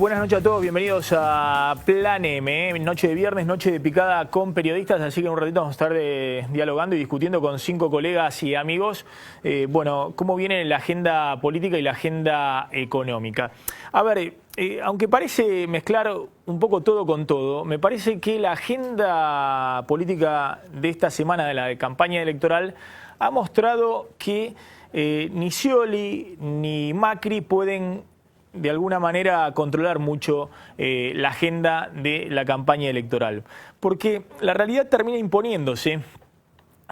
Buenas noches a todos, bienvenidos a Plan M, noche de viernes, noche de picada con periodistas, así que en un ratito vamos a estar dialogando y discutiendo con 5 colegas y amigos, bueno, cómo viene la agenda política y la agenda económica. A ver, aunque parece mezclar un poco todo con todo, me parece que la agenda política de esta semana de la campaña electoral ha mostrado que ni Scioli ni Macri pueden de alguna manera controlar mucho la agenda de la campaña electoral. Porque la realidad termina imponiéndose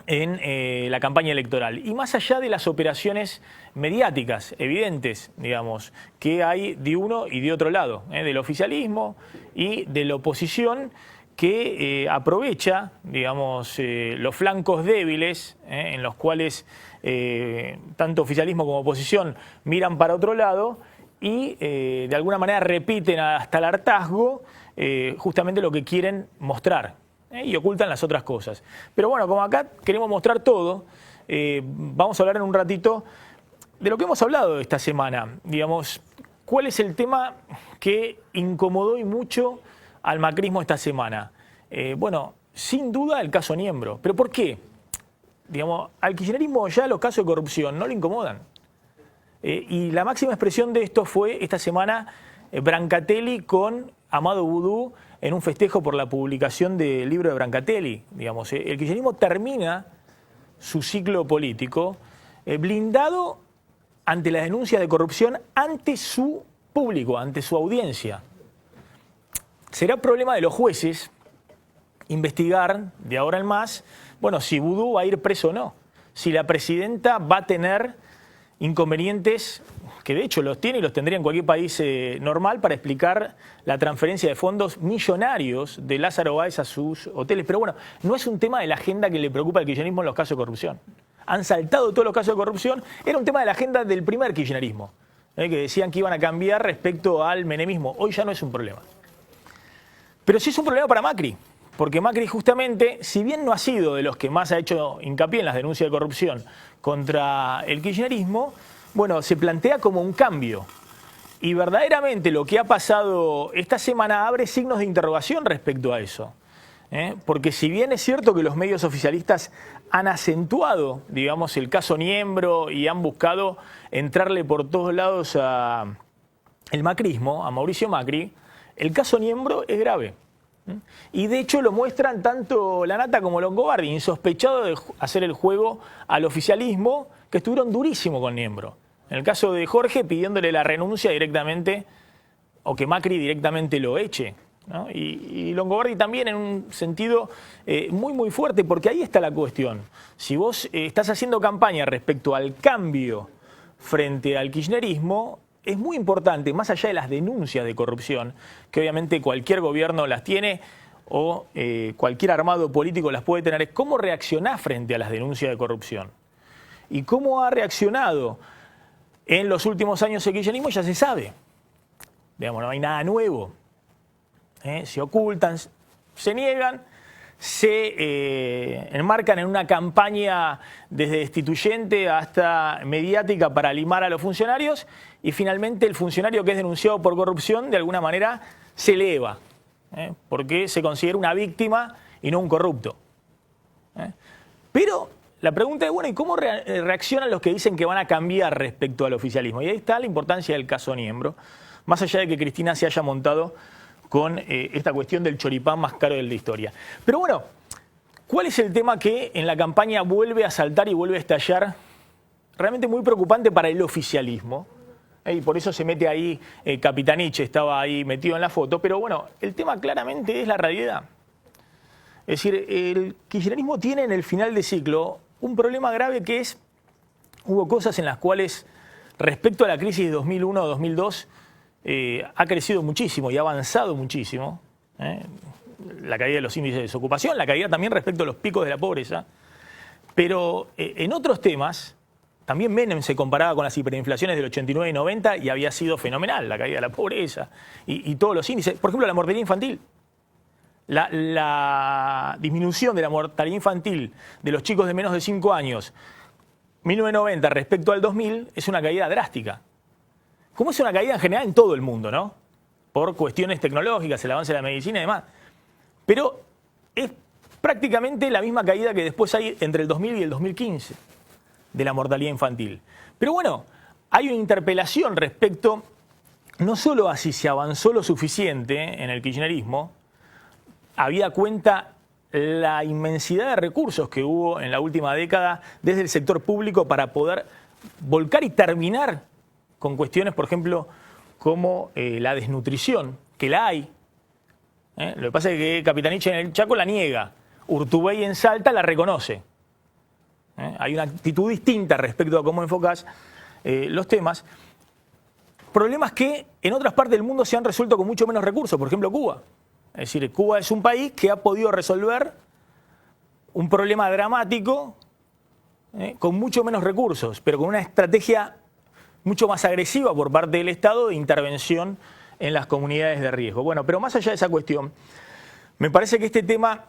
en la campaña electoral. Y más allá de las operaciones mediáticas, evidentes, digamos, que hay de uno y de otro lado, del oficialismo y de la oposición, que aprovecha, digamos, los flancos débiles, en los cuales tanto oficialismo como oposición miran para otro lado, y de alguna manera repiten hasta el hartazgo justamente lo que quieren mostrar y ocultan las otras cosas. Pero bueno, como acá queremos mostrar todo, vamos a hablar en un ratito de lo que hemos hablado esta semana. Digamos, ¿cuál es el tema que incomodó y mucho al macrismo esta semana? Bueno, sin duda el caso Niembro. ¿Pero por qué? Digamos, al kirchnerismo ya los casos de corrupción no le incomodan. Y la máxima expresión de esto fue esta semana Brancatelli con Amado Boudou en un festejo por la publicación del libro de Brancatelli. Digamos, el kirchnerismo termina su ciclo político blindado ante las denuncias de corrupción ante su público, ante su audiencia. Será problema de los jueces investigar de ahora en más, bueno, si Boudou va a ir preso o no, si la presidenta va a tener inconvenientes, que de hecho los tiene y los tendría en cualquier país normal, para explicar la transferencia de fondos millonarios de Lázaro Báez a sus hoteles. Pero bueno, no es un tema de la agenda que le preocupa al kirchnerismo en los casos de corrupción. Han saltado todos los casos de corrupción. Era un tema de la agenda del primer kirchnerismo, que decían que iban a cambiar respecto al menemismo. Hoy ya no es un problema. Pero sí es un problema para Macri. Porque Macri justamente, si bien no ha sido de los que más ha hecho hincapié en las denuncias de corrupción contra el kirchnerismo, bueno, se plantea como un cambio. Y verdaderamente lo que ha pasado esta semana abre signos de interrogación respecto a eso. Porque si bien es cierto que los medios oficialistas han acentuado, digamos, el caso Niembro y han buscado entrarle por todos lados al macrismo, a Mauricio Macri, el caso Niembro es grave. Y de hecho lo muestran tanto Lanata como Longobardi, insospechados de hacer el juego al oficialismo, que estuvieron durísimos con Niembro. En el caso de Jorge, pidiéndole la renuncia directamente, o que Macri directamente lo eche, ¿no? Y Longobardi también en un sentido muy fuerte, porque ahí está la cuestión. Si vos estás haciendo campaña respecto al cambio frente al kirchnerismo, es muy importante, más allá de las denuncias de corrupción, que obviamente cualquier gobierno las tiene o cualquier armado político las puede tener, es cómo reaccionás frente a las denuncias de corrupción. Y cómo ha reaccionado en los últimos años el kirchnerismo ya se sabe. Digamos, no hay nada nuevo. Se ocultan, se niegan, se enmarcan en una campaña desde destituyente hasta mediática para limar a los funcionarios, y finalmente el funcionario que es denunciado por corrupción de alguna manera se eleva, porque se considera una víctima y no un corrupto. Pero la pregunta es, bueno, ¿y cómo reaccionan los que dicen que van a cambiar respecto al oficialismo? Y ahí está la importancia del caso Niembro, más allá de que Cristina se haya montado con esta cuestión del choripán más caro de la historia. Pero bueno, ¿cuál es el tema que en la campaña vuelve a saltar y vuelve a estallar? Realmente muy preocupante para el oficialismo. Y por eso se mete ahí, Capitanich estaba ahí metido en la foto. Pero bueno, el tema claramente es la realidad. Es decir, el kirchnerismo tiene en el final de ciclo un problema grave, que es, hubo cosas en las cuales respecto a la crisis de 2001-2002, ha crecido muchísimo y ha avanzado muchísimo. La caída de los índices de desocupación, la caída también respecto a los picos de la pobreza. Pero en otros temas, también Menem se comparaba con las hiperinflaciones del 89 y 90 y había sido fenomenal la caída de la pobreza y todos los índices. Por ejemplo, la mortalidad infantil. La disminución de la mortalidad infantil de los chicos de menos de 5 años, 1990 respecto al 2000, es una caída drástica. Como es una caída en general en todo el mundo, ¿no? por cuestiones tecnológicas, el avance de la medicina y demás. Pero es prácticamente la misma caída que después hay entre el 2000 y el 2015 de la mortalidad infantil. Pero bueno, hay una interpelación respecto no solo a si se avanzó lo suficiente en el kirchnerismo, habida cuenta la inmensidad de recursos que hubo en la última década desde el sector público para poder volcar y terminar con cuestiones, por ejemplo, como la desnutrición, que la hay. Lo que pasa es que Capitanich en el Chaco la niega, Urtubey en Salta la reconoce. Hay una actitud distinta respecto a cómo enfocás los temas. Problemas que en otras partes del mundo se han resuelto con mucho menos recursos, por ejemplo Cuba. Es decir, Cuba es un país que ha podido resolver un problema dramático con mucho menos recursos, pero con una estrategia mucho más agresiva por parte del Estado de intervención en las comunidades de riesgo. Bueno, pero más allá de esa cuestión, me parece que este tema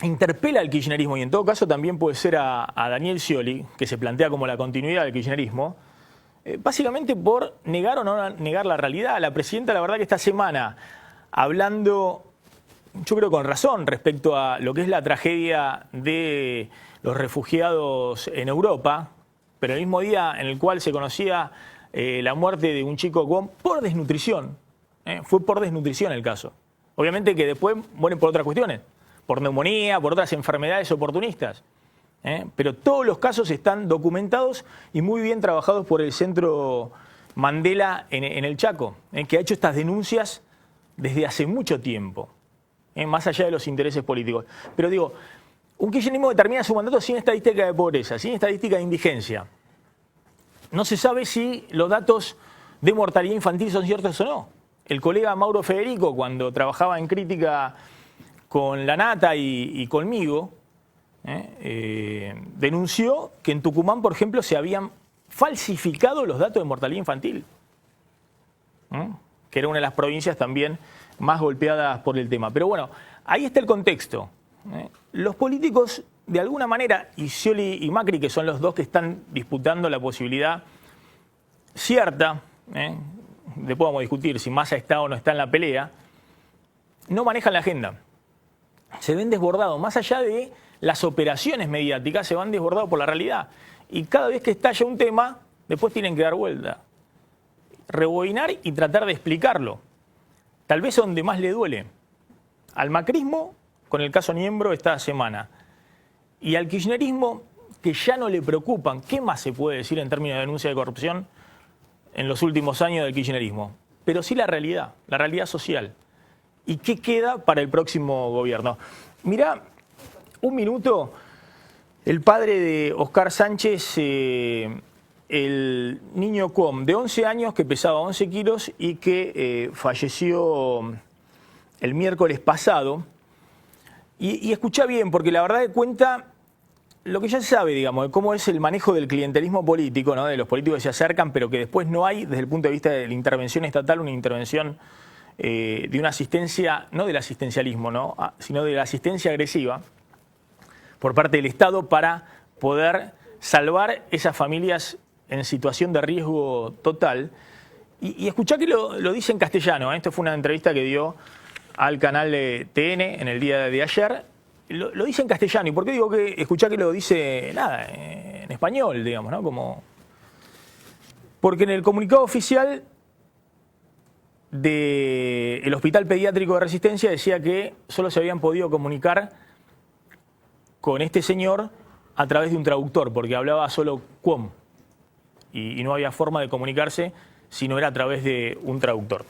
interpela al kirchnerismo y en todo caso también puede ser a Daniel Scioli, que se plantea como la continuidad del kirchnerismo, básicamente por negar o no negar la realidad. La presidenta, la verdad que esta semana, hablando, yo creo con razón, respecto a lo que es la tragedia de los refugiados en Europa, pero el mismo día en el cual se conocía la muerte de un chico por desnutrición, fue por desnutrición el caso. Obviamente que después mueren por otras cuestiones, por neumonía, por otras enfermedades oportunistas. Pero todos los casos están documentados y muy bien trabajados por el Centro Mandela en el Chaco, que ha hecho estas denuncias desde hace mucho tiempo, más allá de los intereses políticos. Pero digo, un kirchnerismo que termina su mandato sin estadística de pobreza, sin estadística de indigencia. No se sabe si los datos de mortalidad infantil son ciertos o no. El colega Mauro Federico, cuando trabajaba en crítica con La Nata y conmigo, denunció que en Tucumán, por ejemplo, se habían falsificado los datos de mortalidad infantil, que era una de las provincias también más golpeadas por el tema. Pero bueno, ahí está el contexto. Los políticos, de alguna manera, y Scioli y Macri, que son los dos que están disputando la posibilidad cierta, después vamos a discutir si Massa está o no está en la pelea, no manejan la agenda. Se ven desbordados, más allá de las operaciones mediáticas, se van desbordados por la realidad. Y cada vez que estalla un tema, después tienen que dar vuelta, rebobinar y tratar de explicarlo. Tal vez donde más le duele. Al macrismo, con el caso Niembro esta semana. Y al kirchnerismo, que ya no le preocupan. ¿Qué más se puede decir en términos de denuncia de corrupción en los últimos años del kirchnerismo? Pero sí la realidad social. ¿Y qué queda para el próximo gobierno? Mirá, un minuto, el padre de Oscar Sánchez, el niño Cuom, de 11 años, que pesaba 11 kilos y que falleció el miércoles pasado. Y escuchá bien, porque la verdad que cuenta lo que ya se sabe, digamos, de cómo es el manejo del clientelismo político, ¿no? De los políticos que se acercan, pero que después no hay, desde el punto de vista de la intervención estatal, una intervención de una asistencia, no del asistencialismo, ¿no? Sino de la asistencia agresiva por parte del Estado para poder salvar esas familias en situación de riesgo total. Y escuchá que lo dice en castellano, Esto fue una entrevista que dio al canal de TN en el día de ayer. Lo dice en castellano. ¿Y por qué digo que escuchá que lo dice en español, digamos, ¿no? Porque en el comunicado oficial del Hospital Pediátrico de Resistencia decía que solo se habían podido comunicar con este señor a través de un traductor, porque hablaba solo Cuom. Y no había forma de comunicarse si no era a través de un traductor.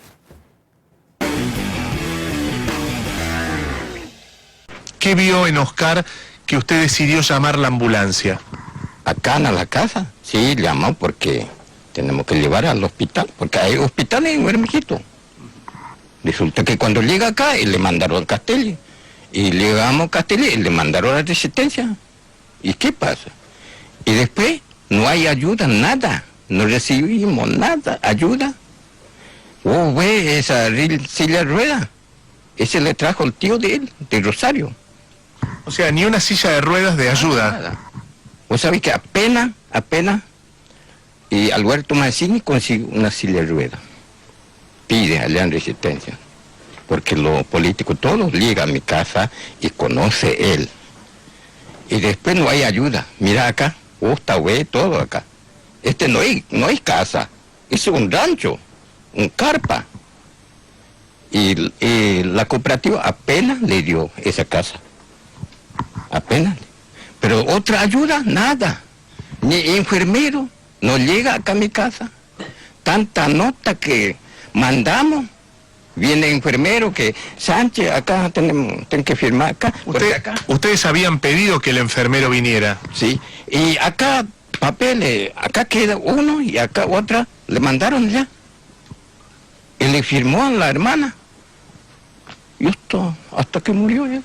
¿Qué vio en Oscar que usted decidió llamar la ambulancia? Acá en la casa, sí, llamó porque tenemos que llevar al hospital, porque hay hospitales en Hermejito. Resulta que cuando llega acá, le mandaron a Castelli. Y llegamos a Castelli y le mandaron a la Resistencia. ¿Y qué pasa? Y después no hay ayuda, nada. No recibimos nada, ayuda. Ve esa silla de ruedas. Ese le trajo el tío de él, de Rosario. O sea, ni una silla de ruedas de ayuda. Nada. Vos sabés que apenas, y Alberto Mancini consiguió una silla de ruedas. pide allá en Resistencia. Porque los políticos todos llegan a mi casa y conoce él. Y después no hay ayuda. Mira acá, Osta, güey, todo acá. No hay casa, es un rancho, un carpa. Y la cooperativa apenas le dio esa casa. Apenas. Pero otra ayuda, nada. Ni enfermero, no llega acá a mi casa. Tanta nota que mandamos. Viene enfermero que Sánchez, acá tengo que firmar acá. Ustedes habían pedido que el enfermero viniera. Sí, y acá papeles, acá queda uno y acá otra, le mandaron ya. Y le firmó a la hermana. Y esto, hasta que murió ya,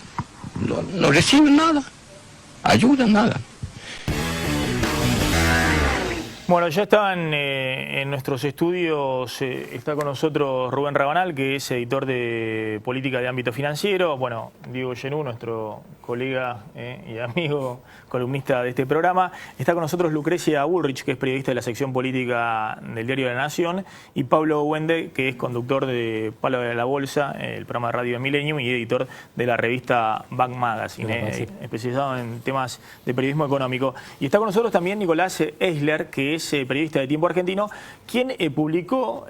no recibe nada, ayuda, nada. Bueno, ya estaban en nuestros estudios, está con nosotros Rubén Rabanal, que es editor de política de ámbito financiero. Bueno, Diego Genú, nuestro colega y amigo columnista de este programa. Está con nosotros Lucrecia Bullrich, que es periodista de la sección política del Diario de la Nación. Y Pablo Wende, que es conductor de Palo de la Bolsa, el programa de radio de Millennium, y editor de la revista Bank Magazine, especializado en temas de periodismo económico. Y está con nosotros también Nicolás Eisler, que es periodista de Tiempo Argentino, quien publicó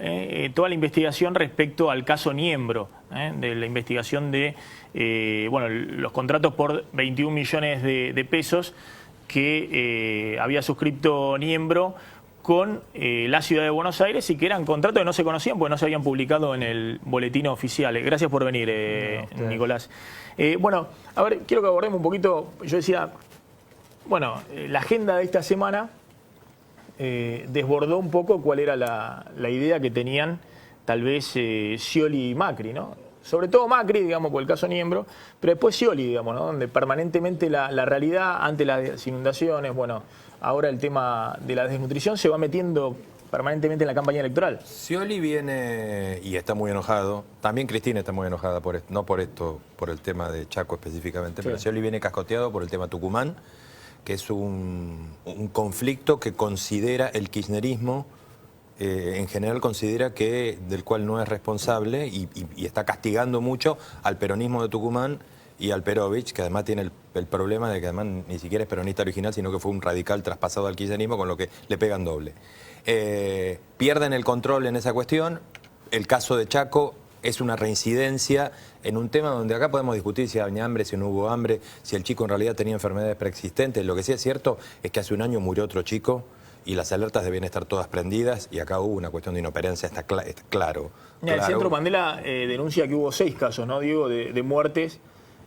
toda la investigación respecto al caso Niembro, de la investigación de bueno, los contratos por 21 millones de pesos que había suscrito Niembro con la ciudad de Buenos Aires y que eran contratos que no se conocían porque no se habían publicado en el boletín oficial. Gracias por venir, Nicolás. Bueno, a ver, quiero que abordemos un poquito, yo decía, bueno, la agenda de esta semana desbordó un poco cuál era la idea que tenían tal vez Scioli y Macri, ¿no? Sobre todo Macri, digamos, por el caso Niembro, pero después Scioli, digamos, ¿no? Donde permanentemente la realidad ante las inundaciones, bueno, ahora el tema de la desnutrición se va metiendo permanentemente en la campaña electoral. Scioli viene y está muy enojado. También Cristina está muy enojada por esto, no por esto, por el tema de Chaco específicamente, pero Scioli viene cascoteado por el tema Tucumán, que es un conflicto que considera el kirchnerismo, en general considera que del cual no es responsable y está castigando mucho al peronismo de Tucumán y al Perovich, que además tiene el problema de que además ni siquiera es peronista original, sino que fue un radical traspasado al kirchnerismo, con lo que le pegan doble. Pierden el control en esa cuestión. El caso de Chaco es una reincidencia en un tema donde acá podemos discutir si había hambre, si no hubo hambre, si el chico en realidad tenía enfermedades preexistentes. Lo que sí es cierto es que hace un año murió otro chico y las alertas debían estar todas prendidas y acá hubo una cuestión de inoperancia, está claro. El Centro Mandela denuncia que hubo 6 casos, ¿no, Diego, de muertes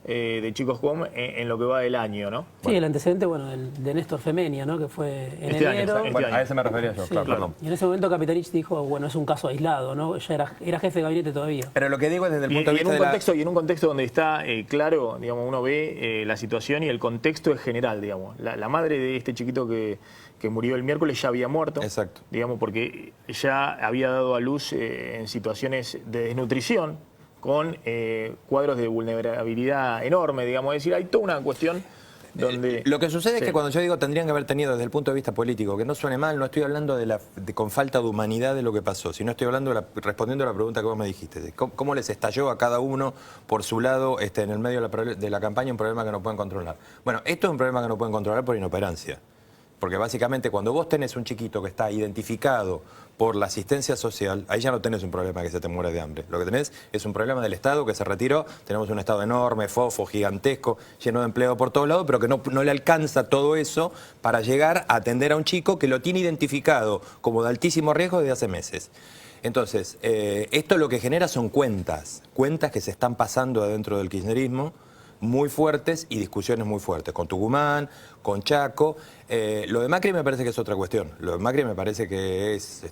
de chicos con en lo que va del año, ¿no? Sí, bueno. El antecedente, bueno, de Néstor Femenia, ¿no? Que fue en enero. Bueno, a ese me refería yo, sí, claro, perdón. Y en ese momento Capitanich dijo, bueno, es un caso aislado, ¿no? Ya era jefe de gabinete todavía. Pero lo que digo es desde el punto de vista y en un contexto donde está claro, digamos, uno ve la situación y el contexto es general, digamos. La madre de este chiquito que murió el miércoles ya había muerto. Exacto. Digamos, porque ya había dado a luz en situaciones de desnutrición, con cuadros de vulnerabilidad enorme, digamos. Es decir, hay toda una cuestión donde... Lo que sucede es que cuando yo digo tendrían que haber tenido desde el punto de vista político, que no suene mal, no estoy hablando con falta de humanidad de lo que pasó, sino estoy hablando respondiendo a la pregunta que vos me dijiste, de cómo les estalló a cada uno por su lado en el medio de la campaña un problema que no pueden controlar. Bueno, esto es un problema que no pueden controlar por inoperancia. Porque básicamente cuando vos tenés un chiquito que está identificado por la asistencia social, ahí ya no tenés un problema que se te muere de hambre. Lo que tenés es un problema del Estado que se retiró. Tenemos un Estado enorme, fofo, gigantesco, lleno de empleo por todos lados, pero que no le alcanza todo eso para llegar a atender a un chico que lo tiene identificado como de altísimo riesgo desde hace meses. Entonces, esto lo que genera son cuentas que se están pasando adentro del kirchnerismo, muy fuertes y discusiones muy fuertes, con Tucumán, con Chaco. Lo de Macri me parece que es otra cuestión. Lo de Macri me parece que es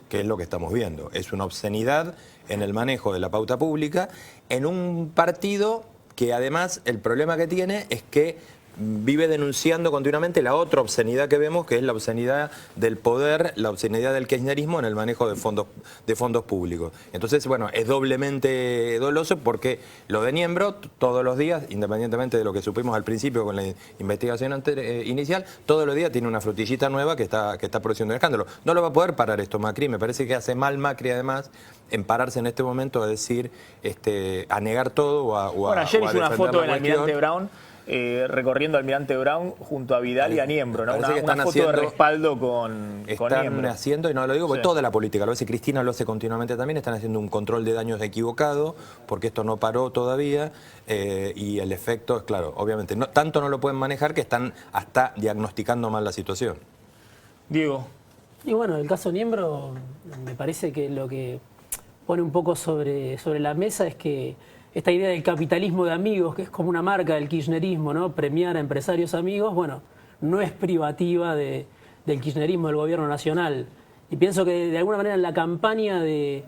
lo que estamos viendo. Es una obscenidad en el manejo de la pauta pública en un partido que además el problema que tiene es que vive denunciando continuamente la otra obscenidad que vemos, que es la obscenidad del poder, la obscenidad del kirchnerismo en el manejo de fondos públicos. Entonces, bueno, es doblemente doloso porque lo de Niembro, todos los días, independientemente de lo que supimos al principio con la investigación inicial, todos los días tiene una frutillita nueva que está produciendo un escándalo. No lo va a poder parar esto Macri, me parece que hace mal Macri además en pararse en este momento a decir, a negar todo o a Bueno, ayer hizo una foto del cuestión. almirante Brown recorriendo Almirante Brown junto a Vidal y a Niembro, ¿no? Parece que Una foto de respaldo con están Niembro. haciendo, y no lo digo porque Sí. toda la política, lo hace Cristina, lo hace continuamente también, están haciendo un control de daños equivocado, porque esto no paró todavía, y el efecto es claro, obviamente, tanto no lo pueden manejar que están hasta diagnosticando mal la situación. Diego. Y bueno, el caso Niembro, me parece que lo que pone un poco sobre la mesa es que esta idea del capitalismo de amigos, que es como una marca del kirchnerismo, ¿no? Premiar a empresarios amigos, bueno, no es privativa del kirchnerismo del gobierno nacional. Y pienso que de alguna manera en la campaña de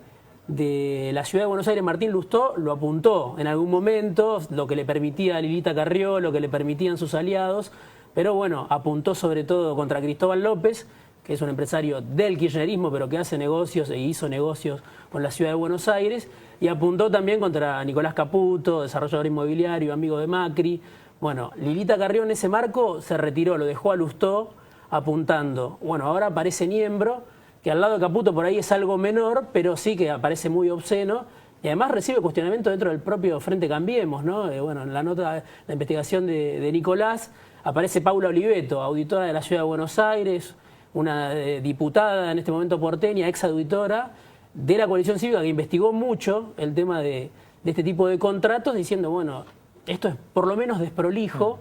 la Ciudad de Buenos Aires, Martín Lustó lo apuntó en algún momento, lo que le permitía a Lilita Carrió, lo que le permitían sus aliados, pero bueno, apuntó sobre todo contra Cristóbal López, que es un empresario del kirchnerismo, pero que hace negocios e hizo negocios con la Ciudad de Buenos Aires, y apuntó también contra Nicolás Caputo, desarrollador inmobiliario, amigo de Macri. Bueno, Lilita Carrió en ese marco se retiró, lo dejó a Lustó apuntando. Bueno, ahora aparece Niembro, que al lado de Caputo por ahí es algo menor, pero sí que aparece muy obsceno, y además recibe cuestionamiento dentro del propio Frente Cambiemos, ¿no? Bueno, en la nota, la investigación de Nicolás, aparece Paula Oliveto, auditora de la Ciudad de Buenos Aires, una diputada en este momento porteña, ex auditora de la coalición cívica, que investigó mucho el tema de este tipo de contratos, diciendo, bueno, esto es por lo menos desprolijo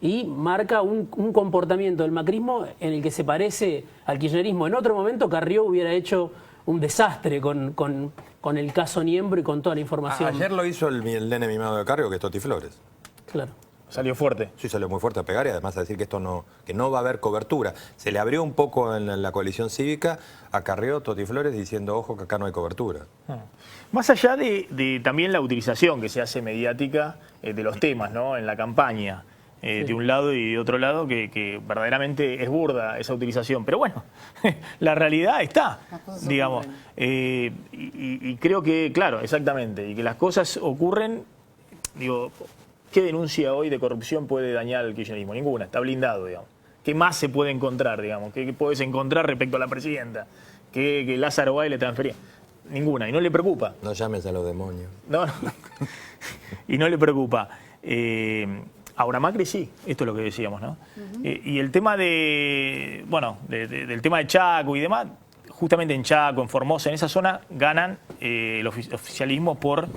y marca un comportamiento del macrismo en el que se parece al kirchnerismo. En otro momento Carrió hubiera hecho un desastre con el caso Niembro y con toda la información. Ayer lo hizo el nene mimado de Carrió, que es Toti Flores. Claro. Salió fuerte. Sí, salió muy fuerte a pegar y además a decir que esto que no va a haber cobertura. Se le abrió un poco en la coalición cívica a Carrió, Toti Flores, diciendo, ojo, que acá no hay cobertura. Más allá de también la utilización que se hace mediática de los temas, ¿no? En la campaña, de un lado y de otro lado, que verdaderamente es burda esa utilización. Pero bueno, la realidad está, digamos. Y creo que, claro, exactamente, y que las cosas ocurren, digo, ¿qué denuncia hoy de corrupción puede dañar al kirchnerismo? Ninguna, está blindado, digamos. ¿Qué más se puede encontrar, digamos? ¿Qué puedes encontrar respecto a la presidenta? Que Lázaro Báez le transfería. Ninguna, y no le preocupa. No llames a los demonios. No. Y no le preocupa. Ahora Macri sí, esto es lo que decíamos, ¿no? Y el tema del tema de Chaco y demás, justamente en Chaco, en Formosa, en esa zona, ganan el oficialismo por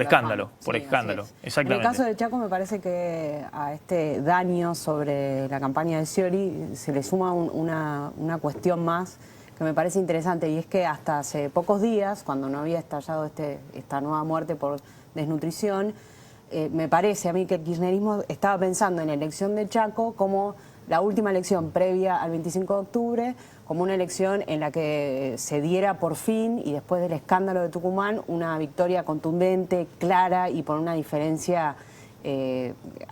escándalo. Sí, Exactamente. En el caso de Chaco me parece que a este daño sobre la campaña de Scioli se le suma una cuestión más que me parece interesante, y es que hasta hace pocos días, cuando no había estallado esta nueva muerte por desnutrición, me parece a mí que el kirchnerismo estaba pensando en la elección de Chaco como la última elección previa al 25 de octubre, como una elección en la que se diera por fin, y después del escándalo de Tucumán, una victoria contundente, clara y por una diferencia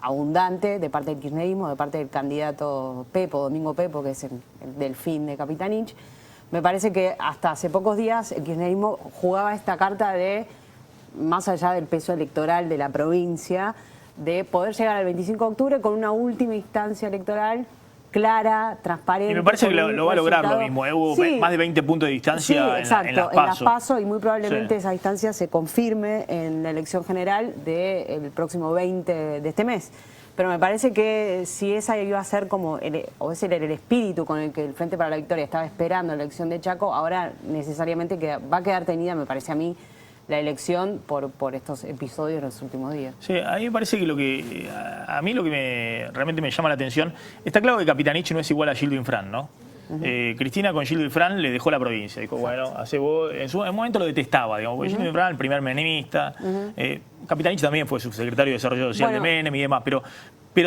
abundante de parte del kirchnerismo, de parte del candidato Domingo Pepo, que es el delfín de Capitanich. Me parece que hasta hace pocos días el kirchnerismo jugaba esta carta de, más allá del peso electoral de la provincia, de poder llegar al 25 de octubre con una última instancia electoral clara, transparente. Y me parece que lo va a lograr lo mismo. Hubo más de 20 puntos de distancia en las PASO. Y muy probablemente esa distancia se confirme en la elección general del próximo 20 de este mes. Pero me parece que si esa iba a ser como, o ese era el espíritu con el que el Frente para la Victoria estaba esperando la elección de Chaco, ahora necesariamente va a quedar tenida, me parece a mí, la elección por estos episodios de los últimos días. Sí, a mí me parece que a mí lo que realmente me llama la atención, está claro que Capitanich no es igual a Gildo Infran, ¿no? Cristina con Gildo Infran le dejó la provincia, dijo, bueno, hace vos, en un momento lo detestaba, digamos, porque Gildo Infran, el primer menemista, Capitanich también fue subsecretario de Desarrollo Social de Menem y demás, pero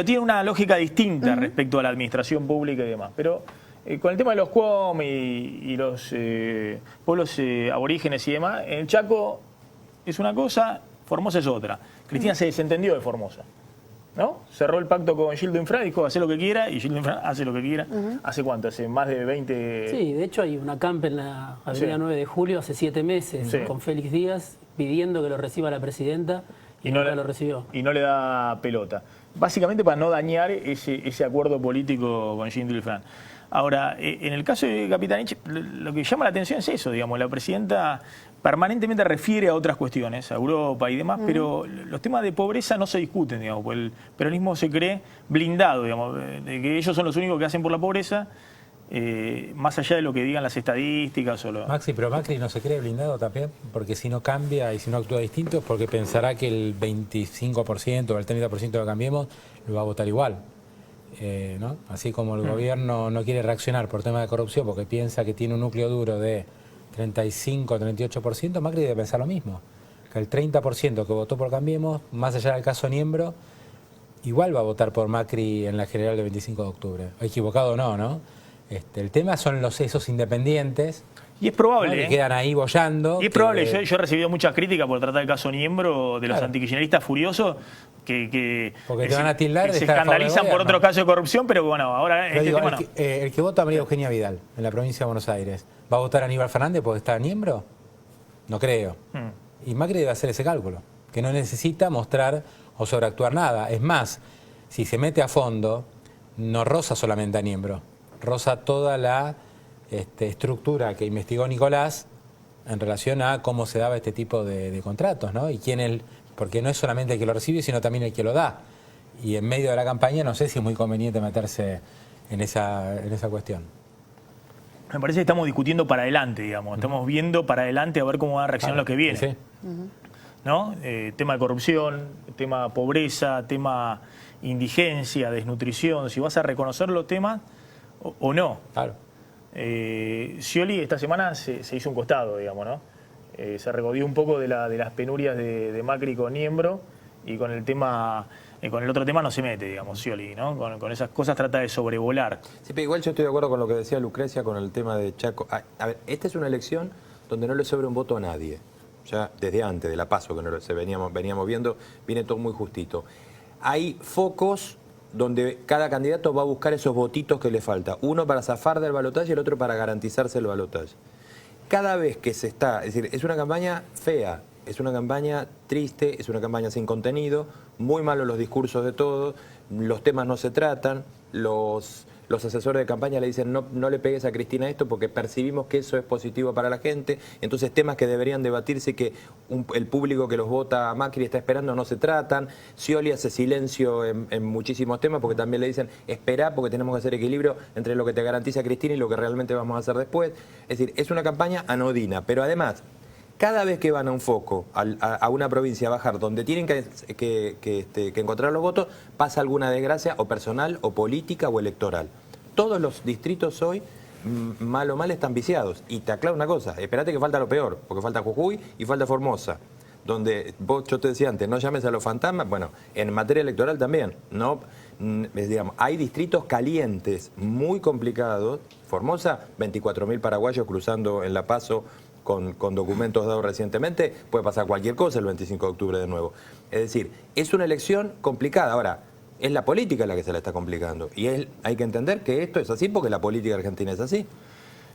tiene una lógica distinta respecto a la administración pública y demás. Pero con el tema de los QOM y los pueblos aborígenes y demás, en el Chaco es una cosa, Formosa es otra. Cristina se desentendió de Formosa. ¿no? Cerró el pacto con Gildo Infran, dijo hace lo que quiera, y Gildo Infran hace lo que quiera. ¿Hace cuánto? Hace más de 20... Sí, de hecho hay una camp en la avenida 9 de Julio hace 7 meses con Félix Díaz pidiendo que lo reciba la presidenta y nunca lo recibió. Y no le da pelota. Básicamente para no dañar ese acuerdo político con Gildo Infran. Ahora, en el caso de Capitanich, lo que llama la atención es eso, digamos, la presidenta permanentemente refiere a otras cuestiones, a Europa y demás, pero los temas de pobreza no se discuten, digamos, porque el peronismo se cree blindado, digamos, de que ellos son los únicos que hacen por la pobreza, más allá de lo que digan las estadísticas o lo... Maxi, pero Macri no se cree blindado también, porque si no cambia y si no actúa distinto es porque pensará que el 25% o el 30% de Cambiemos lo va a votar igual. ¿No? Así como el gobierno no quiere reaccionar por tema de corrupción porque piensa que tiene un núcleo duro de 35 o 38%, Macri debe pensar lo mismo, que el 30% que votó por Cambiemos, más allá del caso Niembro, igual va a votar por Macri en la general del 25 de octubre. Equivocado o no, ¿no? El tema son esos independientes. Y es probable, que quedan ahí boyando. Y es probable, yo he recibido muchas críticas por tratar el caso Niembro de los antikirchneristas furiosos que porque te van a tildar que de se estar a favor escandalizan del por gobierno. otro caso de corrupción, pero bueno, ahora Pero digo, tema no. el que vota a María Eugenia Vidal en la provincia de Buenos Aires, ¿va a votar a Aníbal Fernández porque está Niembro? No creo. Y Macri debe hacer ese cálculo, que no necesita mostrar o sobreactuar nada. Es más, si se mete a fondo, no roza solamente a Niembro, roza toda la estructura que investigó Nicolás en relación a cómo se daba este tipo de contratos, ¿no? Y quién porque no es solamente el que lo recibe, sino también el que lo da. Y en medio de la campaña no sé si es muy conveniente meterse en esa cuestión. Me parece que estamos discutiendo para adelante, digamos. Estamos viendo para adelante a ver cómo van a reaccionar los que vienen. Sí. ¿No? Tema de corrupción, tema pobreza, tema indigencia, desnutrición. Si vas a reconocer los temas o no. Claro. Scioli esta semana se hizo un costado, digamos, ¿no? Se recodió un poco de las penurias de Macri con Niembro y con el tema, con el otro tema no se mete, digamos, Scioli, ¿no? Con esas cosas trata de sobrevolar. Sí, pero igual yo estoy de acuerdo con lo que decía Lucrecia con el tema de Chaco. A ver, esta es una elección donde no le sobra un voto a nadie. Ya desde antes de la PASO, que veníamos viendo, viene todo muy justito. Hay focos donde cada candidato va a buscar esos votitos que le falta. Uno para zafar del balotaje y el otro para garantizarse el balotaje. Cada vez que se está, es decir, es una campaña fea, es una campaña triste, es una campaña sin contenido, muy malos los discursos de todos, los temas no se tratan, los asesores de campaña le dicen no le pegues a Cristina esto porque percibimos que eso es positivo para la gente, entonces temas que deberían debatirse que el público que los vota a Macri está esperando no se tratan. Scioli hace silencio en muchísimos temas porque también le dicen esperá porque tenemos que hacer equilibrio entre lo que te garantiza Cristina y lo que realmente vamos a hacer después. Es decir, es una campaña anodina, pero además cada vez que van a un foco, a una provincia a bajar, donde tienen que encontrar los votos, pasa alguna desgracia o personal, o política, o electoral. Todos los distritos hoy, mal o mal, están viciados. Y te aclaro una cosa, espérate que falta lo peor, porque falta Jujuy y falta Formosa. Donde yo te decía antes, no llames a los fantasmas, bueno, en materia electoral también, no, digamos, hay distritos calientes, muy complicados. Formosa, 24.000 paraguayos cruzando en La Paso, con documentos dados recientemente, puede pasar cualquier cosa el 25 de octubre de nuevo. Es decir, es una elección complicada. Ahora, es la política la que se la está complicando. Y hay que entender que esto es así porque la política argentina es así.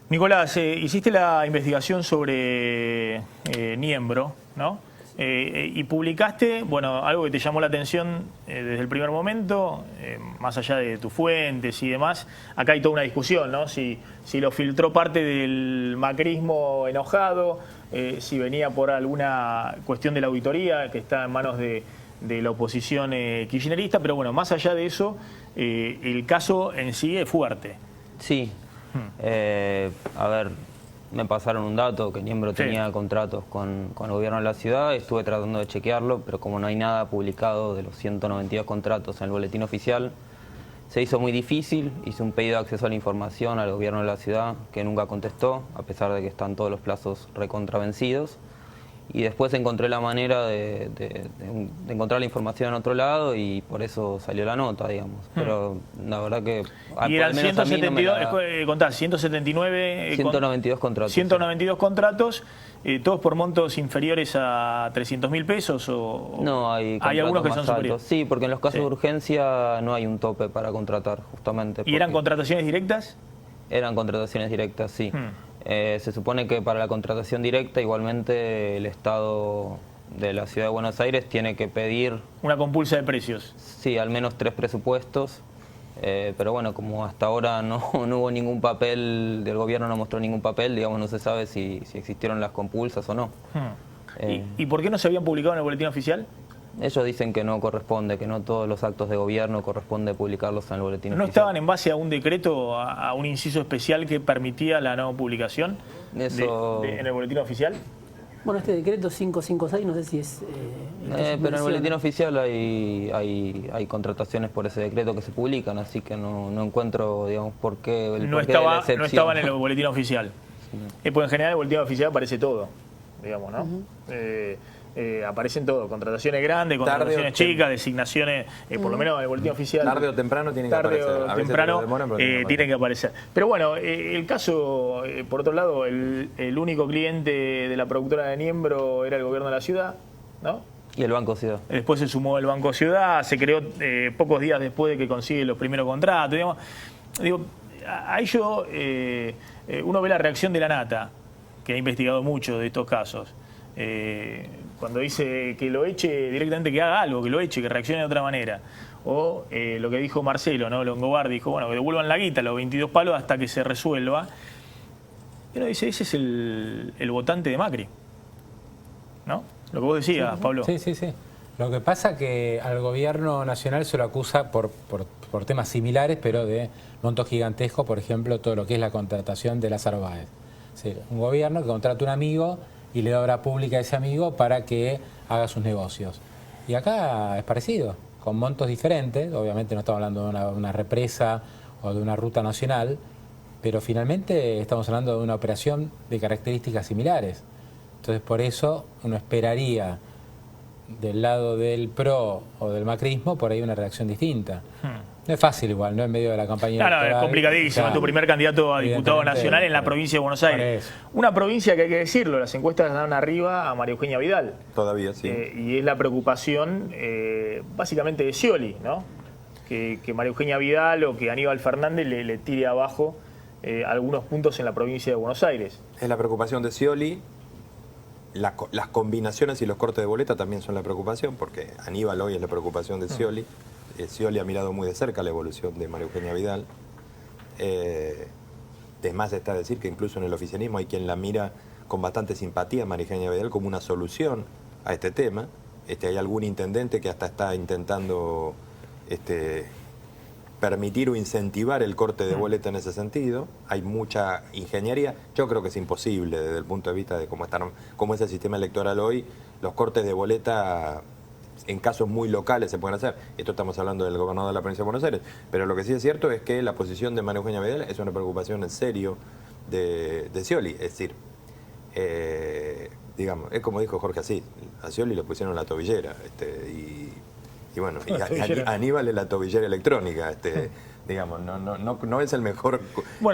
Nicolás, hiciste la investigación sobre Niembro, ¿no? Y publicaste, bueno, algo que te llamó la atención desde el primer momento, más allá de tus fuentes y demás. Acá hay toda una discusión, ¿no? Si lo filtró parte del macrismo enojado, si venía por alguna cuestión de la auditoría que está en manos de la oposición kirchnerista, pero bueno, más allá de eso, el caso en sí es fuerte. Sí. A ver, me pasaron un dato que Niembro tenía contratos con el gobierno de la ciudad, estuve tratando de chequearlo, pero como no hay nada publicado de los 192 contratos en el boletín oficial, se hizo muy difícil. Hice un pedido de acceso a la información al gobierno de la ciudad que nunca contestó, a pesar de que están todos los plazos recontravencidos. Y después encontré la manera de encontrar la información en otro lado y por eso salió la nota, digamos. Pero la verdad que... Y eran 172, contás, 179... 192 contratos. 192 contratos, todos por montos inferiores a 300.000 pesos o... No, hay algunos que son superiores. Sí, porque en los casos de urgencia no hay un tope para contratar, justamente. ¿Y eran contrataciones directas? Eran contrataciones directas, sí. Se supone que para la contratación directa igualmente el Estado de la Ciudad de Buenos Aires tiene que pedir... Una compulsa de precios. Sí, al menos 3 presupuestos. Pero bueno, como hasta ahora no hubo ningún papel, del gobierno no mostró ningún papel, digamos, no se sabe si existieron las compulsas o no. ¿Y por qué no se habían publicado en el boletín oficial? Ellos dicen que no corresponde, que no todos los actos de gobierno corresponde publicarlos en el boletín oficial. ¿No estaban en base a un decreto, a un inciso especial que permitía la no publicación en el boletín oficial? Bueno, este decreto 556 no sé si es... pero en el boletín oficial hay contrataciones por ese decreto que se publican, así que no encuentro, digamos, por qué no estaban en el boletín oficial. Porque en general el boletín oficial aparece todo, digamos, ¿no? Aparecen todo, contrataciones grandes, contrataciones chicas, designaciones, por lo menos en el boletín oficial. Tarde o temprano tienen que aparecer. Tarde o temprano tienen que aparecer. Pero bueno, el caso, por otro lado, el único cliente de la productora de Niembro era el gobierno de la ciudad, ¿no? Y el Banco Ciudad. Después se sumó el Banco Ciudad, se creó pocos días después de que consigue los primeros contratos. Digamos. Digo, a ello uno ve la reacción de la Nata, que ha investigado mucho de estos casos. Cuando dice que lo eche directamente, que haga algo, que lo eche, que reaccione de otra manera. O lo que dijo Marcelo, ¿no? Longobardi dijo, bueno, que devuelvan la guita, los 22 palos hasta que se resuelva. Y uno dice, ese es el votante de Macri, ¿no? Lo que vos decías, Pablo. Sí. Lo que pasa que al gobierno nacional se lo acusa por temas similares, pero de montos gigantescos, por ejemplo, todo lo que es la contratación de Lázaro Báez. Sí, un gobierno que contrata a un amigo y le da obra pública a ese amigo para que haga sus negocios. Y acá es parecido, con montos diferentes, obviamente no estamos hablando de una represa o de una ruta nacional, pero finalmente estamos hablando de una operación de características similares. Entonces por eso uno esperaría del lado del PRO o del macrismo por ahí una reacción distinta. No es fácil igual, ¿no? En medio de la campaña electoral. Claro, es complicadísimo. Tu primer candidato a diputado nacional en la provincia de Buenos Aires. Una provincia que hay que decirlo, las encuestas dan arriba a María Eugenia Vidal. Todavía, sí. Y es la preocupación básicamente de Scioli, ¿no? Que María Eugenia Vidal o que Aníbal Fernández le tire abajo algunos puntos en la provincia de Buenos Aires. Es la preocupación de Scioli. Las combinaciones y los cortes de boleta también son la preocupación, porque Aníbal hoy es la preocupación de Scioli. Scioli ha mirado muy de cerca la evolución de María Eugenia Vidal. Es más, está a decir que incluso en el oficialismo hay quien la mira con bastante simpatía a María Eugenia Vidal como una solución a este tema. Hay algún intendente que hasta está intentando permitir o incentivar el corte de boleta en ese sentido. Hay mucha ingeniería. Yo creo que es imposible desde el punto de vista de cómo es el sistema electoral hoy. Los cortes de boleta en casos muy locales se pueden hacer. Esto estamos hablando del gobernador de la provincia de Buenos Aires. Pero lo que sí es cierto es que la posición de María Eugenia Vidal es una preocupación en serio de Scioli. Es decir, digamos, es como dijo Jorge Asís, a Scioli le pusieron la tobillera. Y bueno, Aníbal es la tobillera electrónica. Digamos, no es el mejor,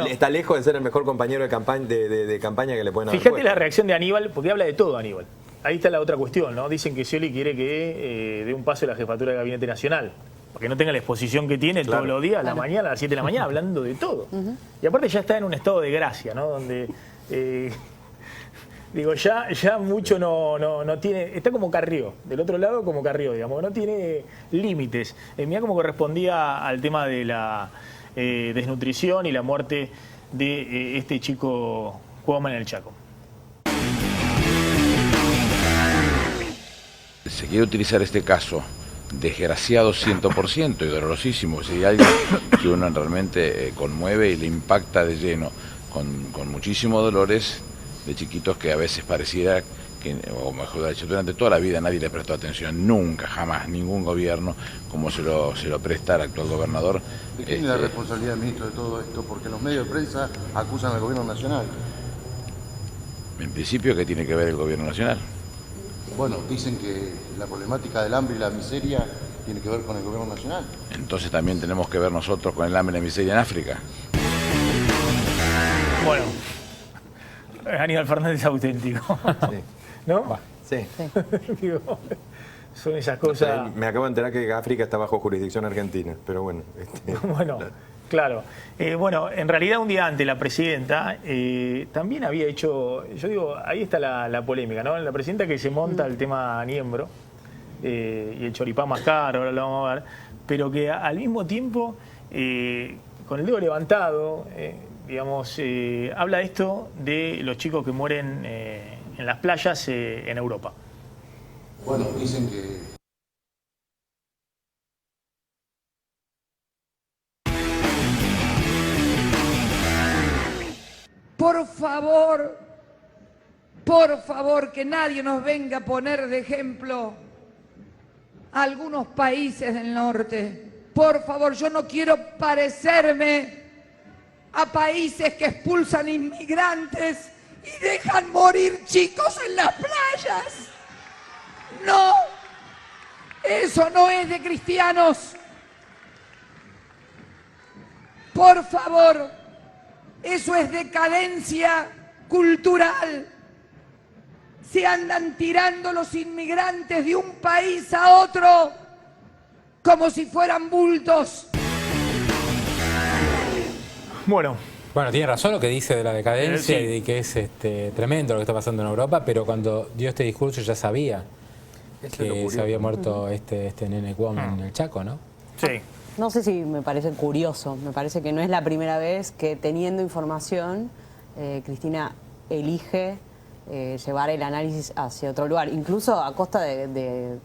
está lejos de ser el mejor compañero de campaña que le pueden haber Fíjate puesto. la reacción de Aníbal, porque habla de todo Aníbal. Ahí está la otra cuestión, ¿no? Dicen que Scioli quiere que dé un paso a la jefatura del Gabinete Nacional, para que no tenga la exposición que tiene todos los días, a la mañana, a las 7 de la mañana, hablando de todo. Y aparte ya está en un estado de gracia, ¿no? Donde, digo, ya mucho no tiene, está como Carrió, del otro lado como Carrió, digamos, no tiene límites. Mirá cómo correspondía al tema de la desnutrición y la muerte de este chico Cuauhtémoc en el Chaco. Se quiere utilizar este caso desgraciado 100% y dolorosísimo, si hay algo que uno realmente conmueve y le impacta de lleno, con muchísimos dolores de chiquitos que a veces pareciera que, o mejor dicho, durante toda la vida nadie le prestó atención, nunca, jamás, ningún gobierno como se lo presta al actual gobernador. ¿De quién es la responsabilidad, ministro, de todo esto? Porque los medios de prensa acusan al gobierno nacional. En principio, ¿qué tiene que ver el gobierno nacional? Bueno, dicen que la problemática del hambre y la miseria tiene que ver con el gobierno nacional. Entonces también tenemos que ver nosotros con el hambre y la miseria en África. Bueno, Aníbal Fernández es auténtico. Sí. ¿No? Sí. Digo, son esas cosas. Me acabo de enterar que África está bajo jurisdicción argentina, pero bueno. Bueno, claro. Bueno, en realidad un día antes la presidenta también había hecho, yo digo, ahí está la polémica, ¿no? La presidenta que se monta el tema Niembro y el choripán más caro, ahora lo vamos a ver, pero que al mismo tiempo, con el dedo levantado, digamos, habla esto de los chicos que mueren en las playas en Europa. Bueno, dicen que... Por favor, que nadie nos venga a poner de ejemplo a algunos países del norte. Por favor, yo no quiero parecerme a países que expulsan inmigrantes y dejan morir chicos en las playas. No, eso no es de cristianos. Por favor, eso es decadencia cultural. Se andan tirando los inmigrantes de un país a otro como si fueran bultos. Bueno, tiene razón lo que dice de la decadencia y de que es tremendo lo que está pasando en Europa, pero cuando dio este discurso ya sabía que se había muerto este nene Cuom en el Chaco, ¿no? Sí. No sé si me parece curioso, me parece que no es la primera vez que teniendo información, Cristina elige llevar el análisis hacia otro lugar, incluso a costa de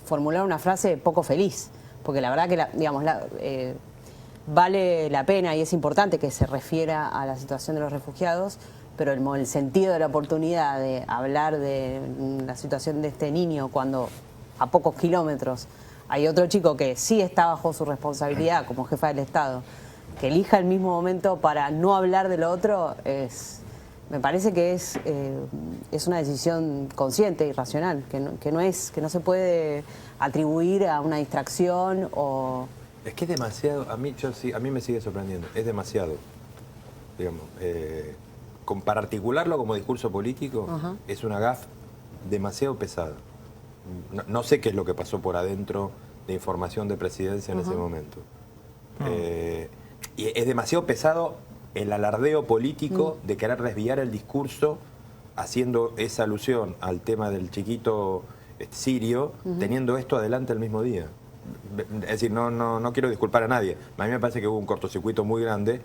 formular una frase poco feliz, porque la verdad que vale la pena y es importante que se refiera a la situación de los refugiados, pero el sentido de la oportunidad de hablar de la situación de este niño cuando a pocos kilómetros hay otro chico que sí está bajo su responsabilidad como jefa del Estado, que elija el mismo momento para no hablar de lo otro, me parece que es una decisión consciente y racional, que no se puede atribuir a una distracción o... Es que es demasiado, a mí me sigue sorprendiendo, es demasiado, digamos, para articularlo como discurso político, es una gaffe demasiado pesada. No sé qué es lo que pasó por adentro de información de presidencia en ese momento. Y es demasiado pesado el alardeo político de querer desviar el discurso haciendo esa alusión al tema del chiquito sirio, teniendo esto adelante el mismo día. Es decir, no quiero disculpar a nadie. A mí me parece que hubo un cortocircuito muy grande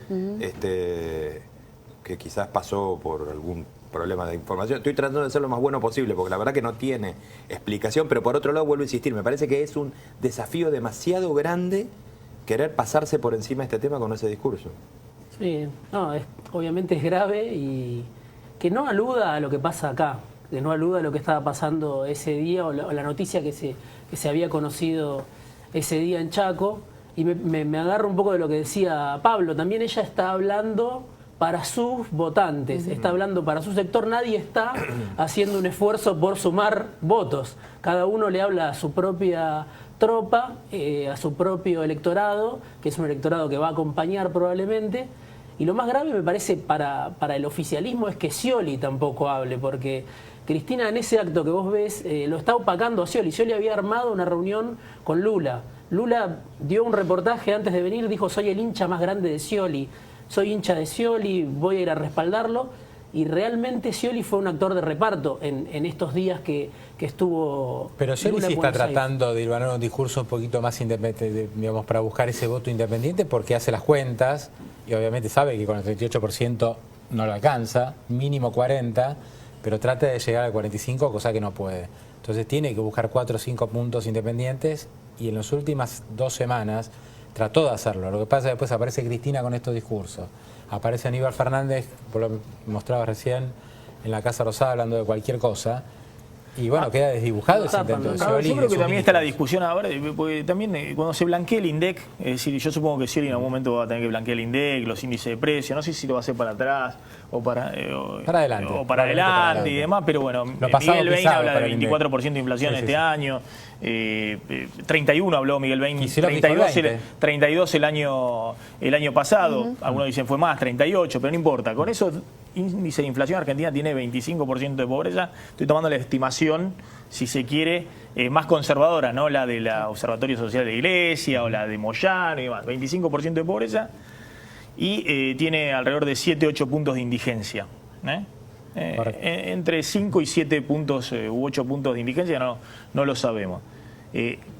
que quizás pasó por algún problema de información. Estoy tratando de ser lo más bueno posible, porque la verdad que no tiene explicación, pero por otro lado vuelvo a insistir, me parece que es un desafío demasiado grande querer pasarse por encima de este tema con ese discurso. Sí, no, obviamente es grave y que no aluda a lo que pasa acá, que no aluda a lo que estaba pasando ese día o la noticia que se había conocido ese día en Chaco, y me agarro un poco de lo que decía Pablo, también ella está hablando para sus votantes, está hablando para su sector, nadie está haciendo un esfuerzo por sumar votos, cada uno le habla a su propia tropa, a su propio electorado, que es un electorado que va a acompañar probablemente, y lo más grave me parece para el oficialismo es que Scioli tampoco hable, porque Cristina en ese acto que vos ves lo está opacando a Scioli. Scioli había armado una reunión con Lula. Lula dio un reportaje antes de venir, dijo soy el hincha más grande de Scioli, soy hincha de Scioli, voy a ir a respaldarlo, y realmente Scioli fue un actor de reparto en estos días que estuvo... Pero Scioli Lula sí en está Buenos Aires. tratando de hilvanar un discurso un poquito más independiente, digamos, para buscar ese voto independiente, porque hace las cuentas y obviamente sabe que con el 38% no lo alcanza, mínimo 40%, pero trata de llegar al 45%, cosa que no puede. Entonces tiene que buscar 4 o 5 puntos independientes, y en las últimas 2 semanas trató de hacerlo. Lo que pasa es que después aparece Cristina con estos discursos. Aparece Aníbal Fernández, por lo que mostraba recién, en la Casa Rosada hablando de cualquier cosa. Y bueno, queda desdibujado ese intento de Scioli. Yo creo que también está la discusión ahora, porque también cuando se blanquee el INDEC, es decir, yo supongo que Scioli en algún momento va a tener que blanquear el INDEC, los índices de precio, no sé si lo va a hacer para atrás o para adelante. O para adelante y demás, pero bueno, Miguel Bain habla de 24% de inflación este año, 31 habló Miguel Bain, 32 el año pasado, algunos dicen fue más, 38, pero no importa, con esos índice de inflación Argentina tiene 25% de pobreza. Estoy tomando la estimación, si se quiere, más conservadora, no la de la Observatorio Social de Iglesia o la de Moyano y demás. 25% de pobreza y tiene alrededor de 7-8 puntos de indigencia. Entre 5 y 7 puntos u 8 puntos de indigencia no lo sabemos.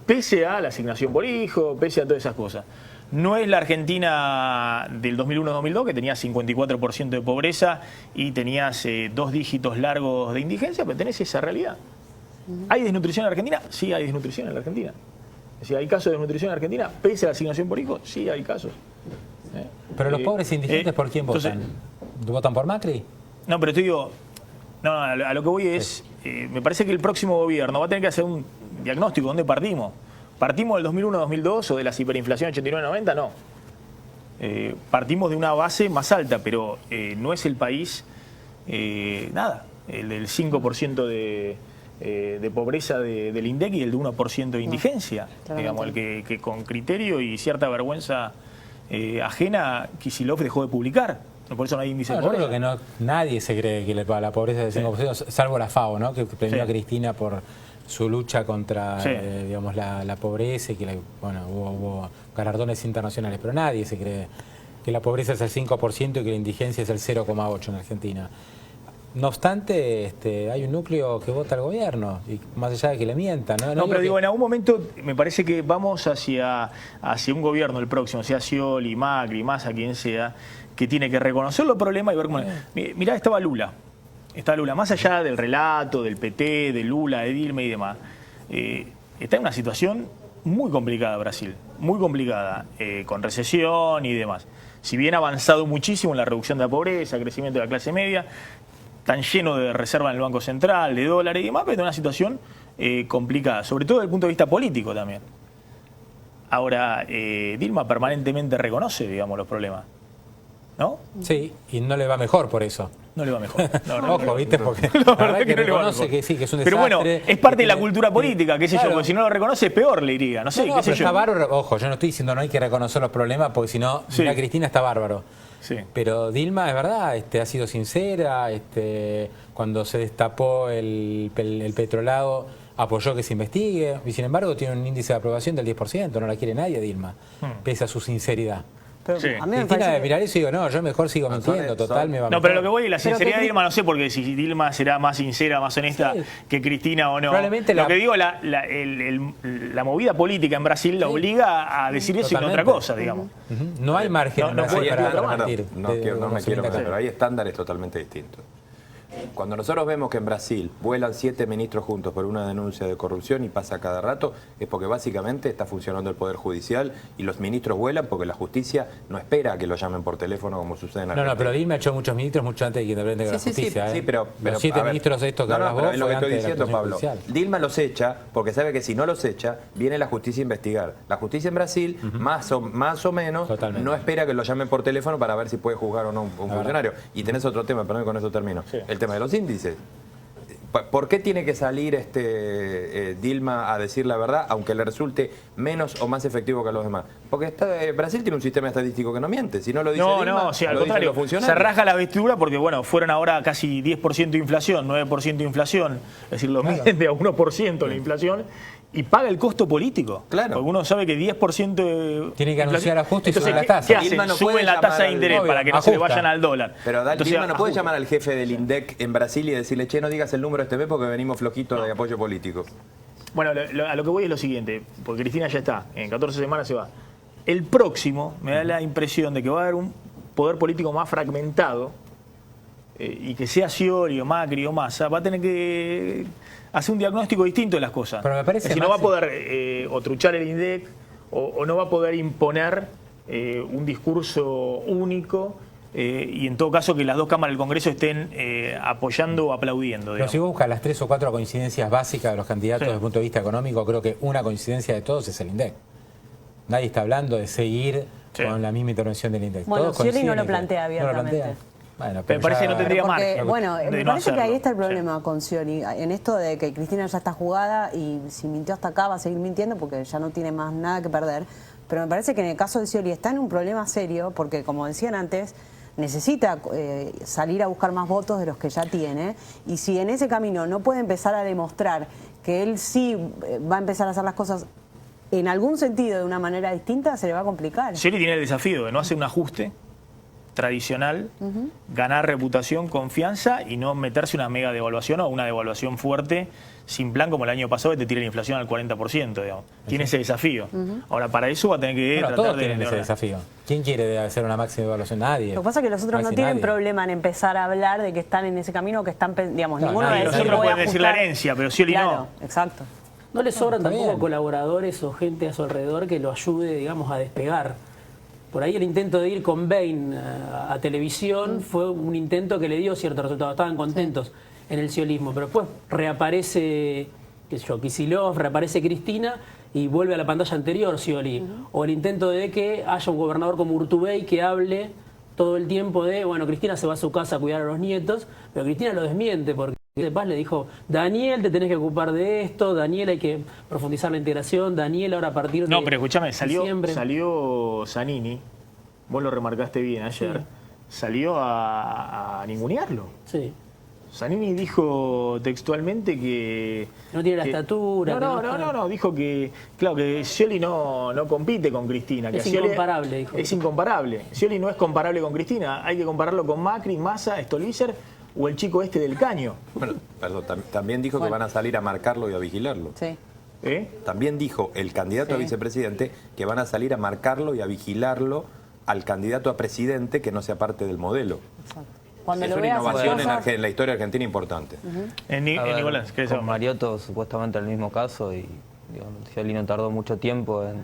Pese a la asignación por hijo, pese a todas esas cosas. No es la Argentina del 2001-2002, que tenía 54% de pobreza y tenías 2 dígitos largos de indigencia, pero tenés esa realidad. ¿Hay desnutrición en la Argentina? Sí, hay desnutrición en la Argentina. Es decir, ¿hay casos de desnutrición en la Argentina? Pese a la asignación por hijo, sí hay casos. Pero los pobres indigentes, ¿por quién votan? ¿Votan por Macri? No, pero te digo, a lo que voy es, me parece que el próximo gobierno va a tener que hacer un diagnóstico. ¿Dónde partimos? ¿Partimos del 2001-2002 o de la hiperinflación 89-90? No. Partimos de una base más alta, pero no es el país, el del 5% de pobreza del INDEC y el de 1% de indigencia. Digamos, el que con criterio y cierta vergüenza ajena, Kicillof dejó de publicar. Por eso no hay índice de pobreza. Yo creo que nadie se cree que la pobreza es del 5%, salvo la FAO, ¿no? Que premió a Cristina por su lucha contra digamos, la pobreza y que hubo galardones internacionales, pero nadie se cree que la pobreza es el 5% y que la indigencia es el 0,8% en Argentina. No obstante, hay un núcleo que vota al gobierno, y más allá de que le mientan. No, pero digo, en algún momento me parece que vamos hacia un gobierno, el próximo, sea Scioli, Macri, Massa, quien sea, que tiene que reconocer los problemas y ver cómo... Mirá, estaba Lula. Más allá del relato, del PT, de Lula, de Dilma y demás, está en una situación muy complicada Brasil, muy complicada, con recesión y demás. Si bien ha avanzado muchísimo en la reducción de la pobreza, crecimiento de la clase media, tan lleno de reserva en el Banco Central, de dólares y demás, pero es una situación complicada, sobre todo desde el punto de vista político también. Ahora, Dilma permanentemente reconoce, digamos, los problemas, ¿no? Sí, y no le va mejor por eso. No le va mejor. Ojo, ¿viste? Porque la verdad que reconoce que sí, que es un desastre. Pero bueno, es parte de la cultura política, qué sé yo, porque si no lo reconoce es peor, le diría, no sé, qué sé yo. Está bárbaro, ojo, yo no estoy diciendo no hay que reconocer los problemas, porque si no, la Cristina está bárbaro. Sí. Pero Dilma, es verdad, ha sido sincera, cuando se destapó el petrolado, apoyó que se investigue, y sin embargo tiene un índice de aprobación del 10%, no la quiere nadie Dilma, pese a su sinceridad. Pero a mí me Cristina, parece... de mirar eso y digo, no, yo mejor sigo mintiendo, total, me va No, mejor. pero lo que voy, la sinceridad de Dilma, no sé, porque si Dilma será más sincera, más honesta que Cristina o no. Probablemente lo que digo, la movida política en Brasil la obliga a decir eso y no otra cosa, digamos. No hay margen en Brasil para mentir. No me quiero meter, pero hay estándares totalmente distintos. Cuando nosotros vemos que en Brasil vuelan 7 ministros juntos por una denuncia de corrupción y pasa cada rato, es porque básicamente está funcionando el Poder Judicial y los ministros vuelan porque la justicia no espera a que lo llamen por teléfono como sucede en Argentina. No, pero Dilma ha hecho muchos ministros mucho antes de que intervenga la justicia. Sí, pero los 7 ministros de estos que hablas vos es lo que estoy diciendo, Pablo. Judicial. Dilma los echa porque sabe que si no los echa, viene la justicia a investigar. La justicia en Brasil, más o menos, no espera que lo llamen por teléfono para ver si puede juzgar o no un funcionario. Y tenés otro tema, perdón, con eso termino. El tema de los índices. ¿Por qué tiene que salir Dilma a decir la verdad, aunque le resulte menos o más efectivo que a los demás? Porque Brasil tiene un sistema estadístico que no miente. Si no lo dice Dilma, o sea, al contrario, se rasga la vestidura porque, bueno, fueron ahora casi 10% de inflación, 9% de inflación, es decir, lo miden de a 1% la inflación, y paga el costo político. Claro. Porque uno sabe que 10% tiene que anunciar ajuste y sube la tasa. ¿Qué hacen? Suben la tasa de interés para que no se le vayan al dólar. Pero Dilma no puede llamar al jefe del INDEC en Brasil y decirle, che, no digas el número este mes porque venimos flojitos de apoyo político. Bueno, a lo que voy es lo siguiente, porque Cristina ya está, en 14 semanas se va. El próximo me da la impresión de que va a haber un poder político más fragmentado y que sea Scioli o Macri o Massa, va a tener que hacer un diagnóstico distinto de las cosas. Pero me parece no va a poder o truchar el INDEC o no va a poder imponer un discurso único y en todo caso que las dos cámaras del Congreso estén apoyando o aplaudiendo. Pero si vos buscas las 3 o 4 coincidencias básicas de los candidatos Sí. desde el punto de vista económico, creo que una coincidencia de todos es el INDEC. Nadie está hablando de seguir con la misma intervención del INDEC. Bueno, Todos Scioli no coinciden lo que- plantea ¿No lo abiertamente. plantea? Bueno, Me parece que no tendría Porque, margen bueno, de me no parece que ahí hacerlo. está el problema con Scioli, en esto de que Cristina ya está jugada y si mintió hasta acá va a seguir mintiendo porque ya no tiene más nada que perder. Pero me parece que en el caso de Scioli está en un problema serio porque, como decían antes, necesita salir a buscar más votos de los que ya tiene, y si en ese camino no puede empezar a demostrar que él sí va a empezar a hacer las cosas en algún sentido de una manera distinta, se le va a complicar. Scioli tiene el desafío de no hacer un ajuste tradicional, ganar reputación, confianza y no meterse una mega devaluación o una devaluación fuerte sin plan como el año pasado que te tira la inflación al 40%, digamos. Tiene ese desafío. Ahora, para eso va a tener que Bueno, tratar todos de... tienen ese desafío. ¿Quién quiere hacer una máxima evaluación? Nadie. Lo que pasa es que los otros no Casi tienen nadie. problema en empezar a hablar de que están en ese camino, que están, digamos, No, ninguno nadie. va a Los decir, otros voy a pueden decir la ajustar. herencia, pero Scioli Claro, no. exacto. No le sobran Está tampoco bien. colaboradores o gente a su alrededor que lo ayude, digamos, a despegar. Por ahí el intento de ir con Bain a televisión fue un intento que le dio ciertos resultados. Estaban contentos en el ciolismo, pero después reaparece, qué sé yo, Kicillof, reaparece Cristina y vuelve a la pantalla anterior Scioli. O el intento de que haya un gobernador como Urtubey que hable todo el tiempo de, bueno, Cristina se va a su casa a cuidar a los nietos, pero Cristina lo desmiente porque de Paz le dijo, Daniel, te tenés que ocupar de esto, Daniel, hay que profundizar la integración, Daniel, ahora a partir de No, pero escúchame, salió Zanini, vos lo remarcaste bien ayer, salió a ningunearlo. Sí. Zanini dijo textualmente que... No tiene la estatura. No, dijo que, claro, que Scioli no compite con Cristina. Que Es Scioli incomparable, dijo. Es incomparable. Scioli no es comparable con Cristina, hay que compararlo con Macri, Massa, Stolbizer o el chico este del Caño. Bueno, perdón, también dijo que van a salir a marcarlo y a vigilarlo. Sí. También dijo el candidato a vicepresidente que van a salir a marcarlo y a vigilarlo al candidato a presidente que no sea parte del modelo. Cuando Es lo una veas innovación cosas- en la historia argentina importante. A ver, Nicolás, ¿qué con Mariotto supuestamente el mismo caso y digo, Scioli no tardó mucho tiempo en,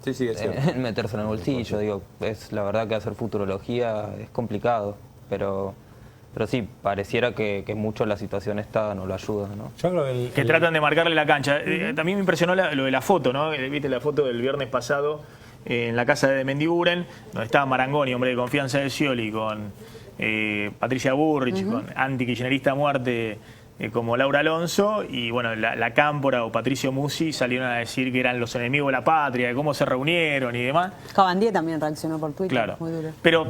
Sí, sí, es cierto. en meterse en el bolsillo. Digo, es la verdad que hacer futurología es complicado, pero sí, pareciera que mucho la situación esta no lo ayuda, ¿no? Yo creo Que tratan de marcarle la cancha. También me impresionó lo de la foto, ¿no? Viste la foto del viernes pasado en la casa de Mendiguren, donde estaba Marangoni, hombre de confianza de Scioli, con Patricia Burrich, con anti-kirchnerista a muerte como Laura Alonso, y bueno, la Cámpora o Patricio Musi salieron a decir que eran los enemigos de la patria, de cómo se reunieron y demás. Cabandier también reaccionó por Twitter. Claro. Muy duro. Pero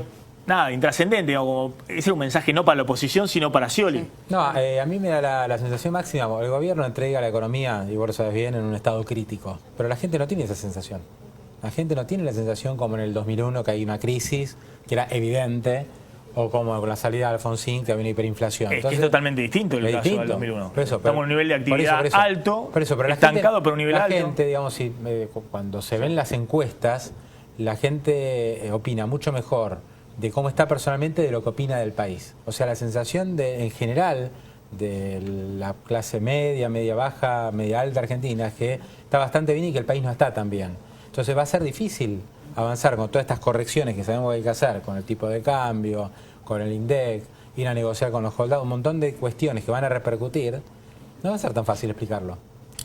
nada, intrascendente, digamos, como ese era un mensaje no para la oposición, sino para Scioli. No, a mí me da la sensación máxima, el gobierno entrega la economía, y vos lo sabes bien, en un estado crítico. Pero la gente no tiene esa sensación. La gente no tiene la sensación como en el 2001 que hay una crisis, que era evidente, o como con la salida de Alfonsín, que había una hiperinflación. Es que es totalmente distinto el es caso distinto. del 2001. Por eso, Estamos en un nivel de actividad alto, pero la estancado, gente, pero un nivel la alto. gente, digamos, cuando se ven las encuestas, la gente opina mucho mejor de cómo está personalmente de lo que opina del país. O sea, la sensación en general de la clase media, media baja, media alta argentina es que está bastante bien y que el país no está tan bien. Entonces va a ser difícil avanzar con todas estas correcciones que sabemos que hay que hacer, con el tipo de cambio, con el INDEC, ir a negociar con los holdados, un montón de cuestiones que van a repercutir. No va a ser tan fácil explicarlo.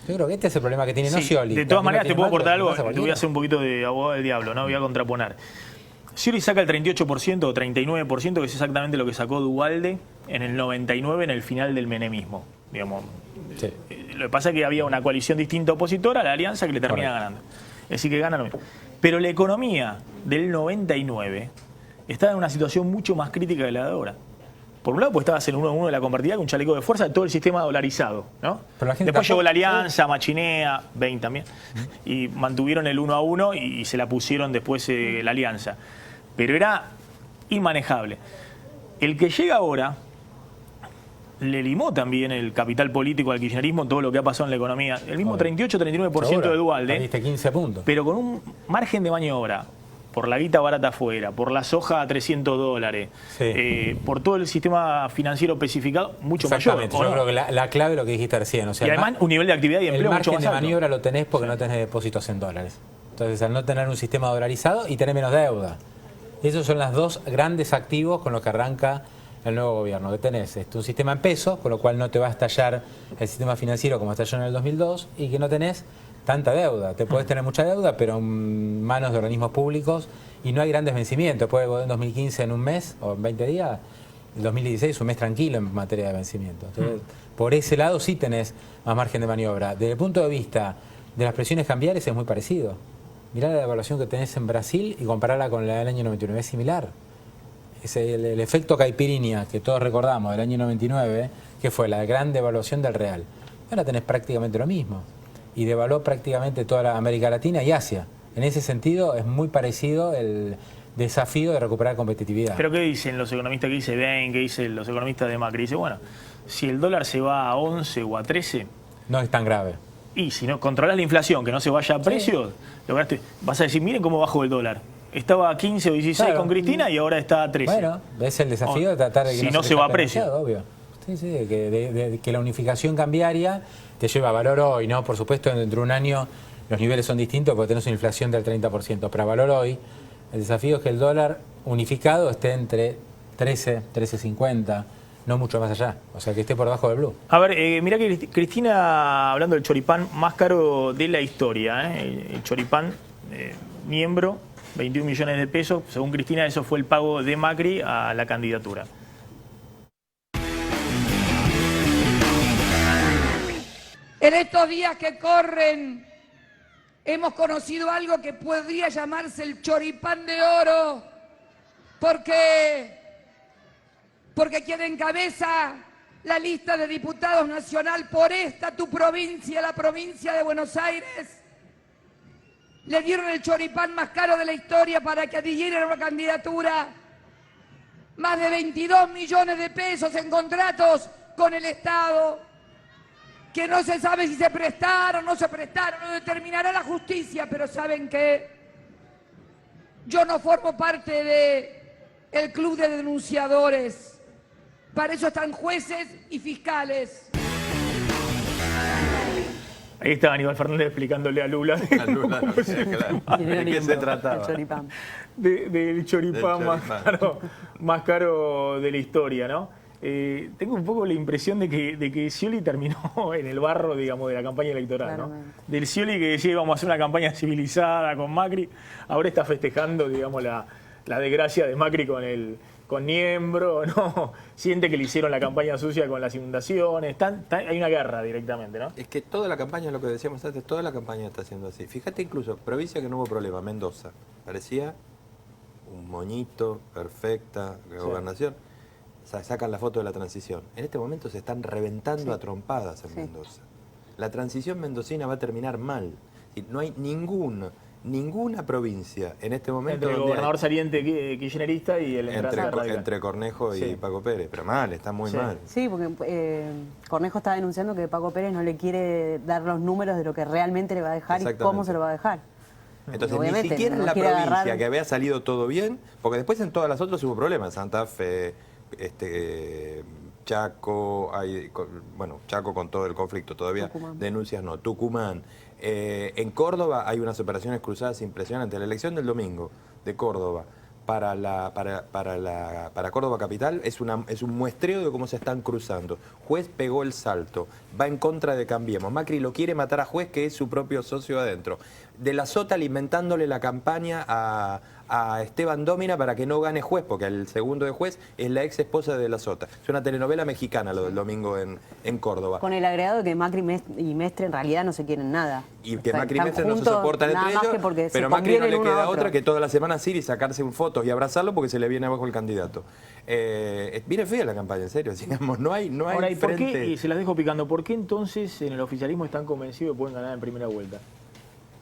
Yo creo que este es el problema que tiene no Scioli. De todas maneras, te puedo cortar algo, pasa te voy cualquiera. a hacer un poquito de abogado del diablo, ¿no? Voy a contraponer. Scioli saca el 38% o 39%, que es exactamente lo que sacó Duhalde en el 99, en el final del menemismo. Digamos. Sí. Lo que pasa es que había una coalición distinta opositora, la alianza, que le termina ganando. Es decir, que gana lo mismo. Pero la economía del 99 estaba en una situación mucho más crítica que la de ahora. Por un lado, pues estabas en 1-1 de la convertibilidad con un chaleco de fuerza de todo el sistema dolarizado, ¿no? Pero la gente Después llegó tampoco- la alianza, Machinea, Bain también, y mantuvieron el 1-1 y se la pusieron después la alianza. Pero era inmanejable. El que llega ahora le limó también el capital político al kirchnerismo, todo lo que ha pasado en la economía. El mismo 38-39% de Duhalde, Perdiste 15 puntos. pero con un margen de maniobra por la guita barata afuera, por la soja a $300, por todo el sistema financiero especificado, mucho mayor. Exactamente, ¿o yo no? creo que la clave es lo que dijiste recién. O sea, Y además un nivel de actividad y el empleo mucho margen más de alto. maniobra lo tenés porque no tenés depósitos en dólares. Entonces, al no tener un sistema dolarizado y tener menos deuda. Esos son los dos grandes activos con los que arranca el nuevo gobierno. Que tenés un sistema en pesos, con lo cual no te va a estallar el sistema financiero como estalló en el 2002, y que no tenés tanta deuda. Te podés tener mucha deuda, pero en manos de organismos públicos, y no hay grandes vencimientos. Puede en 2015 en un mes o en 20 días, el 2016 un mes tranquilo en materia de vencimiento. Entonces, por ese lado sí tenés más margen de maniobra. Desde el punto de vista de las presiones cambiarias es muy parecido. Mirá la devaluación que tenés en Brasil y compararla con la del año 99, es similar. Es el efecto caipirinha que todos recordamos del año 99, que fue la gran devaluación del real. Ahora tenés prácticamente lo mismo. Y devaluó prácticamente toda la América Latina y Asia. En ese sentido es muy parecido el desafío de recuperar competitividad. ¿Pero qué dicen los economistas? ¿Qué dice Ben? ¿Qué dicen los economistas de Macri? Dice, bueno, si el dólar se va a 11 o a 13... No es tan grave. Y si no controlas la inflación, que no se vaya a precios, lograste, vas a decir, miren cómo bajó el dólar. Estaba a 15 o 16 con Cristina y ahora está a 13. Bueno, es el desafío de tratar de que si no se va a precio. Obvio. Sí, sí, que la unificación cambiaria te lleva a valor hoy, ¿no? Por supuesto, dentro de un año los niveles son distintos porque tenemos una inflación del 30%. Pero a valor hoy, el desafío es que el dólar unificado esté entre 13, 13.50, no mucho más allá. O sea, que esté por debajo del blue. A ver, mirá que Cristina, hablando del choripán más caro de la historia, el choripán miembro, 21 millones de pesos. Según Cristina, eso fue el pago de Macri a la candidatura. En estos días que corren, hemos conocido algo que podría llamarse el choripán de oro, porque quien encabeza la lista de diputados nacional por esta tu provincia, la provincia de Buenos Aires, le dieron el choripán más caro de la historia para que adhiriera una candidatura, más de 22 millones de pesos en contratos con el Estado, que no se sabe si se prestaron o no se prestaron, lo determinará la justicia, pero ¿saben qué? Yo no formo parte del club de denunciadores. Para eso están jueces y fiscales. Ahí estaba Aníbal Fernández explicándole a Lula. ¿De qué se trataba? El choripán. Del choripán más caro de la historia, ¿no? Tengo un poco la impresión de que Scioli terminó en el barro, digamos, de la campaña electoral, ¿no? Del Scioli que decía íbamos a hacer una campaña civilizada con Macri, ahora está festejando, digamos, la desgracia de Macri con Niembro, ¿no? Siente que le hicieron la campaña sucia con las inundaciones, hay una guerra directamente, ¿no? Es que toda la campaña, lo que decíamos antes, toda la campaña está haciendo así. Fíjate incluso, provincia que no hubo problema, Mendoza, parecía un moñito, perfecta, gobernación. Sacan la foto de la transición. En este momento se están reventando a trompadas en Mendoza. La transición mendocina va a terminar mal. Y no hay ninguna provincia en este momento entre el gobernador saliente kirchnerista y el entre Cornejo y Paco Pérez. Pero mal, está muy mal. Sí, porque Cornejo está denunciando que Paco Pérez no le quiere dar los números de lo que realmente le va a dejar y cómo se lo va a dejar. Entonces, ni siquiera en la provincia que había salido todo bien, porque después en todas las otras hubo problemas. Santa Fe, Chaco, Chaco con todo el conflicto todavía, Tucumán. Denuncias no, Tucumán. En Córdoba hay unas operaciones cruzadas impresionantes. La elección del domingo de Córdoba para Córdoba Capital es un muestreo de cómo se están cruzando. Juez pegó el salto, va en contra de Cambiemos. Macri lo quiere matar a Juez, que es su propio socio adentro. De la Sota alimentándole la campaña a Esteban Dómina para que no gane Juez, porque el segundo de Juez es la ex esposa de la Sota. Es una telenovela mexicana lo del domingo en Córdoba. Con el agregado de que Macri y Mestre en realidad no se quieren nada. Y que Macri y Mestre no se soportan entre ellos, pero Macri no le queda otra que toda la semana ir y sacarse fotos y abrazarlo porque se le viene abajo el candidato. Viene fea la campaña, en serio, digamos, no hay Ahora, ¿y por frente... qué, y se las dejo picando, por qué entonces en el oficialismo están convencidos que pueden ganar en primera vuelta?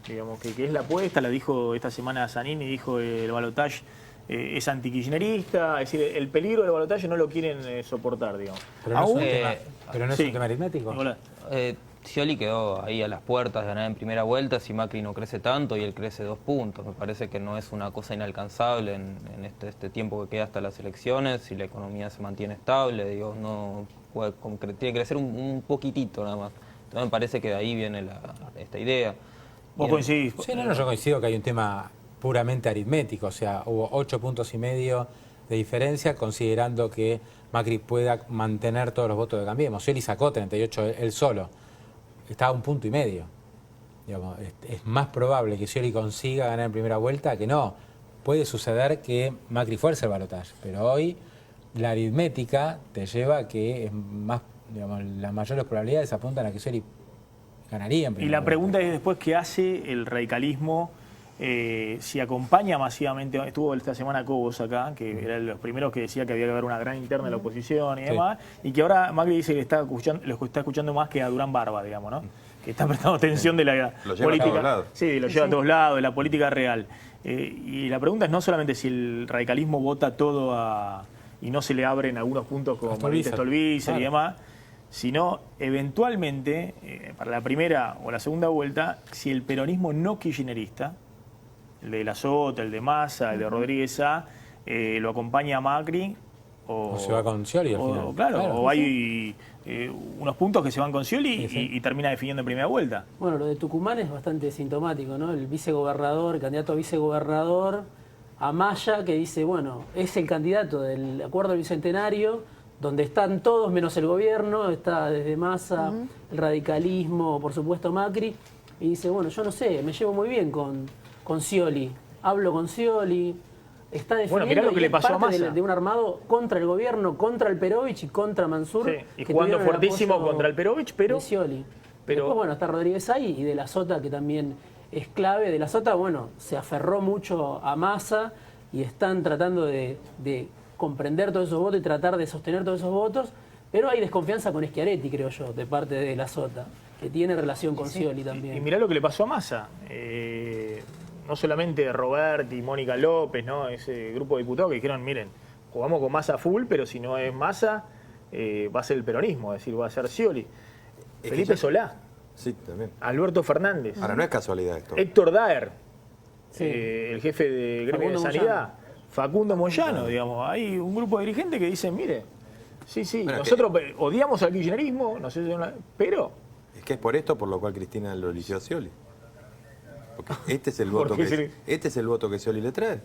Digamos que es la apuesta, la dijo esta semana Zanini, dijo el balotaje es antikirchnerista, es decir, el peligro del balotaje no lo quieren soportar, digamos. Pero no es un tema aritmético. Scioli quedó ahí a las puertas de ganar en primera vuelta si Macri no crece tanto y él crece 2 puntos. Me parece que no es una cosa inalcanzable en este tiempo que queda hasta las elecciones, si la economía se mantiene estable, digo, no puede, tiene que crecer un poquitito nada más. Entonces me parece que de ahí viene esta idea. ¿Vos coincidís? Sí, yo coincido que hay un tema puramente aritmético, o sea, hubo 8,5 puntos de diferencia, considerando que Macri pueda mantener todos los votos de Cambiemos. Scioli sacó 38 él solo, estaba a 1,5 puntos. Digamos, es más probable que Scioli consiga ganar en primera vuelta que no. Puede suceder que Macri fuerce el balotaje, pero hoy la aritmética te lleva a que es más, digamos, las mayores probabilidades apuntan a que Scioli ganaría en primera Y la vuelta. pregunta es después, ¿qué hace el radicalismo? Si acompaña masivamente, estuvo esta semana Cobos acá, que era de los primeros que decía que había que haber una gran interna de la oposición y demás, y que ahora Macri dice que lo está escuchando más que a Durán Barba, digamos, ¿no? Que está prestando atención de la Lo lleva política. a todos lados. Sí, lo lleva a todos lados, de la política real. Y la pregunta es no solamente si el radicalismo vota todo y no se le abren algunos puntos como Margarita Stolbizer y demás, sino eventualmente, para la primera o la segunda vuelta, si el peronismo no kirchnerista, el de La Sota, el de Massa, el de Rodríguez A, lo acompaña a Macri. O se va con Scioli al final. Claro, o hay unos puntos que se van con Scioli y termina definiendo en primera vuelta. Bueno, lo de Tucumán es bastante sintomático, ¿no? El vicegobernador, el candidato a vicegobernador, Amaya, que dice, bueno, es el candidato del Acuerdo del Bicentenario, donde están todos menos el gobierno, está desde Massa, el radicalismo, por supuesto Macri, y dice, bueno, yo no sé, me llevo muy bien con Scioli, hablo con Scioli, está defendiendo, bueno, mirá lo que le pasó a Massa. de un armado contra el gobierno, contra el Perovich y contra Mansur. Sí, y jugando fuertísimo contra el Perovich, pero... De Scioli. Después, bueno, está Rodríguez ahí y de la Sota, que también es clave. De la Sota, bueno, se aferró mucho a Massa y están tratando de comprender todos esos votos y tratar de sostener todos esos votos, pero hay desconfianza con Schiaretti, creo yo, de parte de la Sota, que tiene relación con Scioli también. Y mirá lo que le pasó a Massa. No solamente Roberti y Mónica López, ¿no? Ese grupo de diputados que dijeron, miren, jugamos con Massa full, pero si no es Massa, va a ser el peronismo, es decir, va a ser Scioli. Felipe Solá. Sí, también. Alberto Fernández. Ahora, no es casualidad esto. Héctor Daer, Sí. el jefe de gremio de Facundo sanidad. Moyano. Facundo Moyano, digamos. Hay un grupo de dirigentes que dicen, mire, sí, Bueno, nosotros odiamos al kirchnerismo, no sé si pero... Es que es por esto por lo cual Cristina lo eligió a Scioli. Porque este es el voto que Scioli le trae.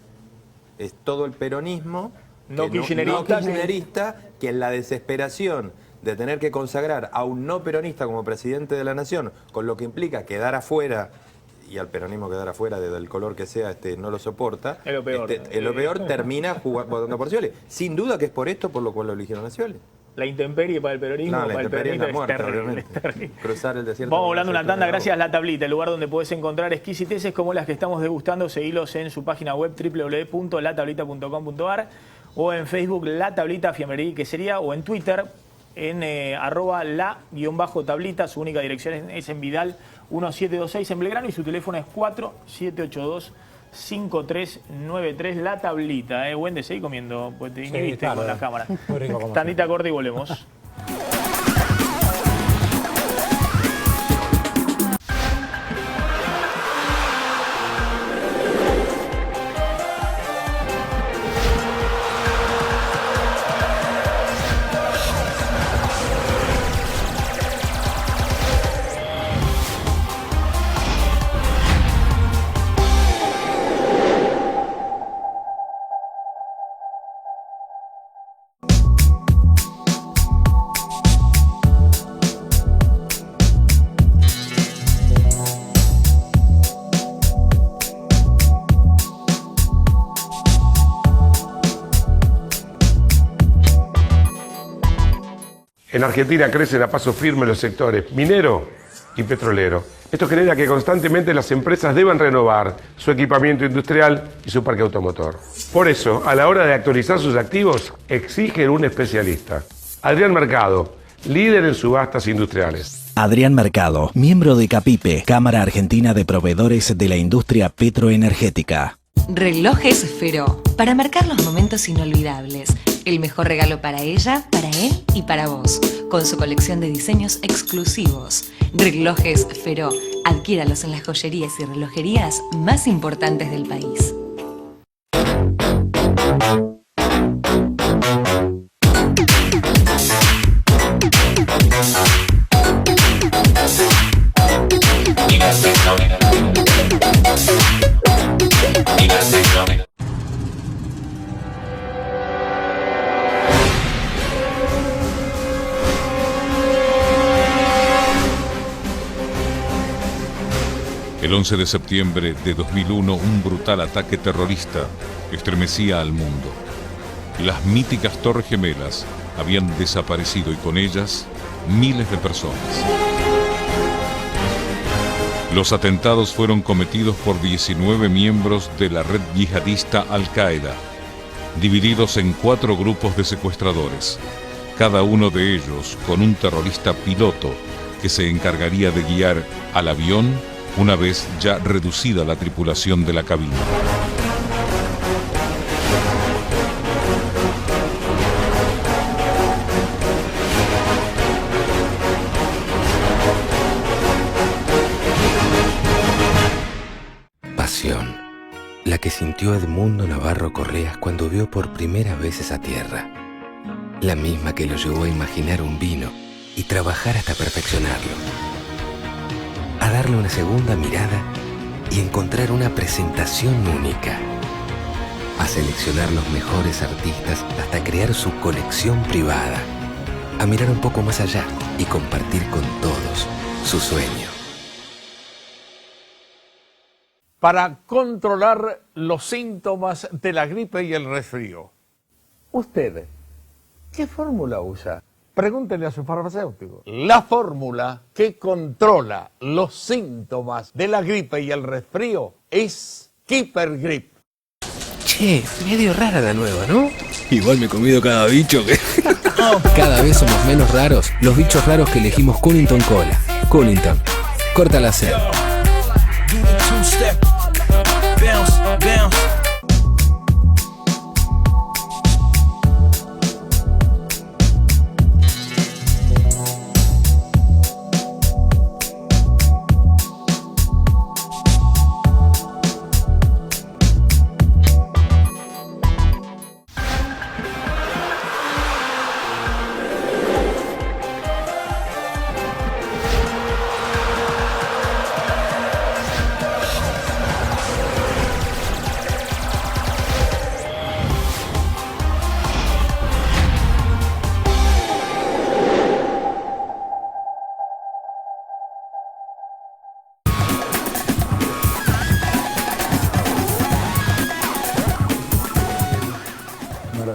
Es todo el peronismo No que kirchnerista, kirchnerista, que en la desesperación de tener que consagrar a un no peronista como presidente de la nación, con lo que implica quedar afuera, y al peronismo quedar afuera del color que sea, no lo soporta, Es lo peor. en lo peor termina votando por Scioli. Sin duda que es por esto por lo cual lo eligieron a Scioli. La intemperie para el peronismo, No, la para el intemperie es peronismo la muerte, terrible, obviamente. es terrible. Cruzar el desierto. Vamos volando una tanda, gracias La Tablita, el lugar donde podés encontrar exquisiteces como las que estamos degustando. Seguilos en su página web www.latablita.com.ar o en Facebook La Tablita Fiambrerí, que sería, o en Twitter en @la_tablita. Su única dirección es en Vidal 1726 en Belgrano y su teléfono es 4782-5393. La Tablita, Wendy, seguí comiendo, pues te inhibiste claro, con la cámara. muy rico como Tandita corta y volvemos. En Argentina crecen a paso firme los sectores minero y petrolero. Esto genera que constantemente las empresas deban renovar su equipamiento industrial y su parque automotor. Por eso, a la hora de actualizar sus activos, exigen un especialista. Adrián Mercado, líder en subastas industriales. Adrián Mercado, miembro de CAPIPE, Cámara Argentina de Proveedores de la Industria Petroenergética. Relojes Feró, para marcar los momentos inolvidables. El mejor regalo para ella, para él y para vos, con su colección de diseños exclusivos. Relojes Feró, adquiéralos en las joyerías y relojerías más importantes del país. El 11 de septiembre de 2001, un brutal ataque terrorista estremecía al mundo. Las míticas Torres Gemelas habían desaparecido y con ellas miles de personas. Los atentados fueron cometidos por 19 miembros de la red yihadista Al-Qaeda, divididos en 4 grupos de secuestradores, cada uno de ellos con un terrorista piloto que se encargaría de guiar al avión una vez ya reducida la tripulación de la cabina. Pasión, la que sintió Edmundo Navarro Correas cuando vio por primera vez esa tierra. La misma que lo llevó a imaginar un vino y trabajar hasta perfeccionarlo. A darle una segunda mirada y encontrar una presentación única. A seleccionar los mejores artistas hasta crear su colección privada. A mirar un poco más allá y compartir con todos su sueño. Para controlar los síntomas de la gripe y el resfrío, ¿usted qué fórmula usa? Pregúntenle a su farmacéutico. La fórmula que controla los síntomas de la gripe y el resfrío es Keeper Grip. Che, medio rara la nueva, ¿no? Igual me he comido cada bicho que... Cada vez somos menos raros los bichos raros que elegimos Cunnington Cola. Cunnington, corta la sed.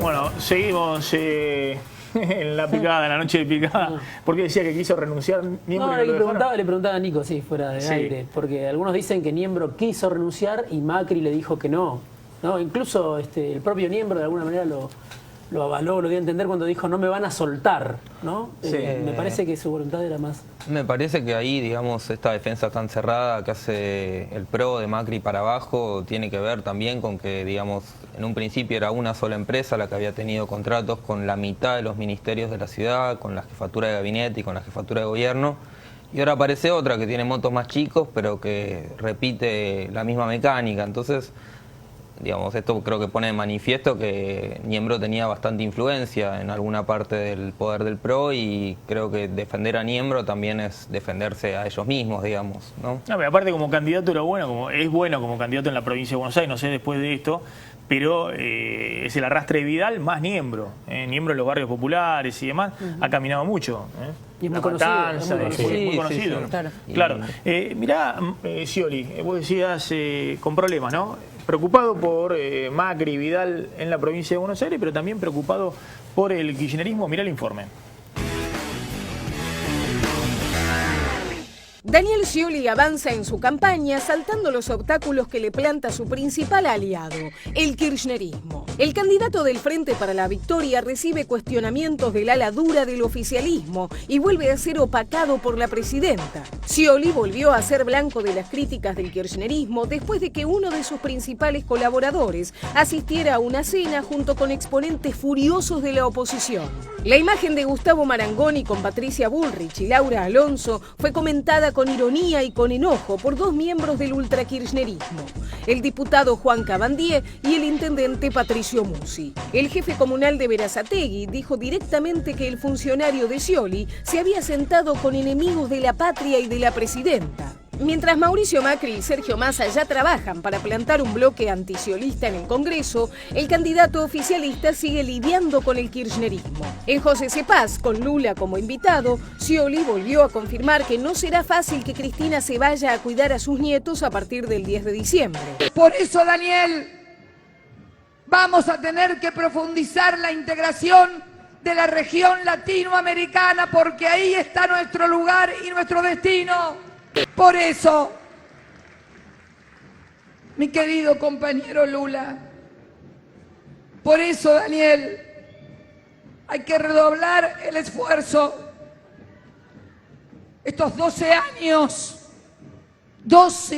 Bueno, seguimos en la picada, en la noche de picada. Porque decía que quiso renunciar Niembro. No, le preguntaba a Nico, sí, fuera de aire. Porque algunos dicen que Niembro quiso renunciar y Macri le dijo que no. Incluso el propio Niembro de alguna manera lo avaló, lo dio a entender cuando dijo no me van a soltar, ¿no? Sí. Me parece que su voluntad era más... Me parece que ahí, digamos, esta defensa tan cerrada que hace el PRO de Macri para abajo tiene que ver también con que, digamos, en un principio era una sola empresa la que había tenido contratos con la mitad de los ministerios de la ciudad, con la jefatura de gabinete y con la jefatura de gobierno, y ahora aparece otra que tiene montos más chicos pero que repite la misma mecánica. Entonces, digamos, esto creo que pone de manifiesto que Niembro tenía bastante influencia en alguna parte del poder del PRO y creo que defender a Niembro también es defenderse a ellos mismos, digamos, ¿no? No, pero aparte como candidato era bueno, es bueno como candidato en la provincia de Buenos Aires, no sé después de esto, pero es el arrastre de Vidal más Niembro. Niembro en los barrios populares y demás, ha caminado mucho. Y es La muy conocido. Matanza, muy conocido. Sí. Claro. Mirá, Scioli, vos decías con problemas, ¿no? Preocupado por Macri y Vidal en la provincia de Buenos Aires, pero también preocupado por el kirchnerismo. Mirá el informe. Daniel Scioli avanza en su campaña saltando los obstáculos que le planta su principal aliado, el kirchnerismo. El candidato del Frente para la Victoria recibe cuestionamientos del ala dura del oficialismo y vuelve a ser opacado por la presidenta. Scioli volvió a ser blanco de las críticas del kirchnerismo después de que uno de sus principales colaboradores asistiera a una cena junto con exponentes furiosos de la oposición. La imagen de Gustavo Marangoni con Patricia Bullrich y Laura Alonso fue comentada con ironía y con enojo por dos miembros del ultrakirchnerismo, el diputado Juan Cabandier y el intendente Patricio Musi. El jefe comunal de Berazategui dijo directamente que el funcionario de Scioli se había sentado con enemigos de la patria y de la presidenta. Mientras Mauricio Macri y Sergio Massa ya trabajan para plantar un bloque antisciolista en el Congreso, el candidato oficialista sigue lidiando con el kirchnerismo. En José Cepaz, con Lula como invitado, Scioli volvió a confirmar que no será fácil que Cristina se vaya a cuidar a sus nietos a partir del 10 de diciembre. Por eso, Daniel, vamos a tener que profundizar la integración de la región latinoamericana, porque ahí está nuestro lugar y nuestro destino. Por eso, mi querido compañero Lula, por eso, Daniel, hay que redoblar el esfuerzo. Estos 12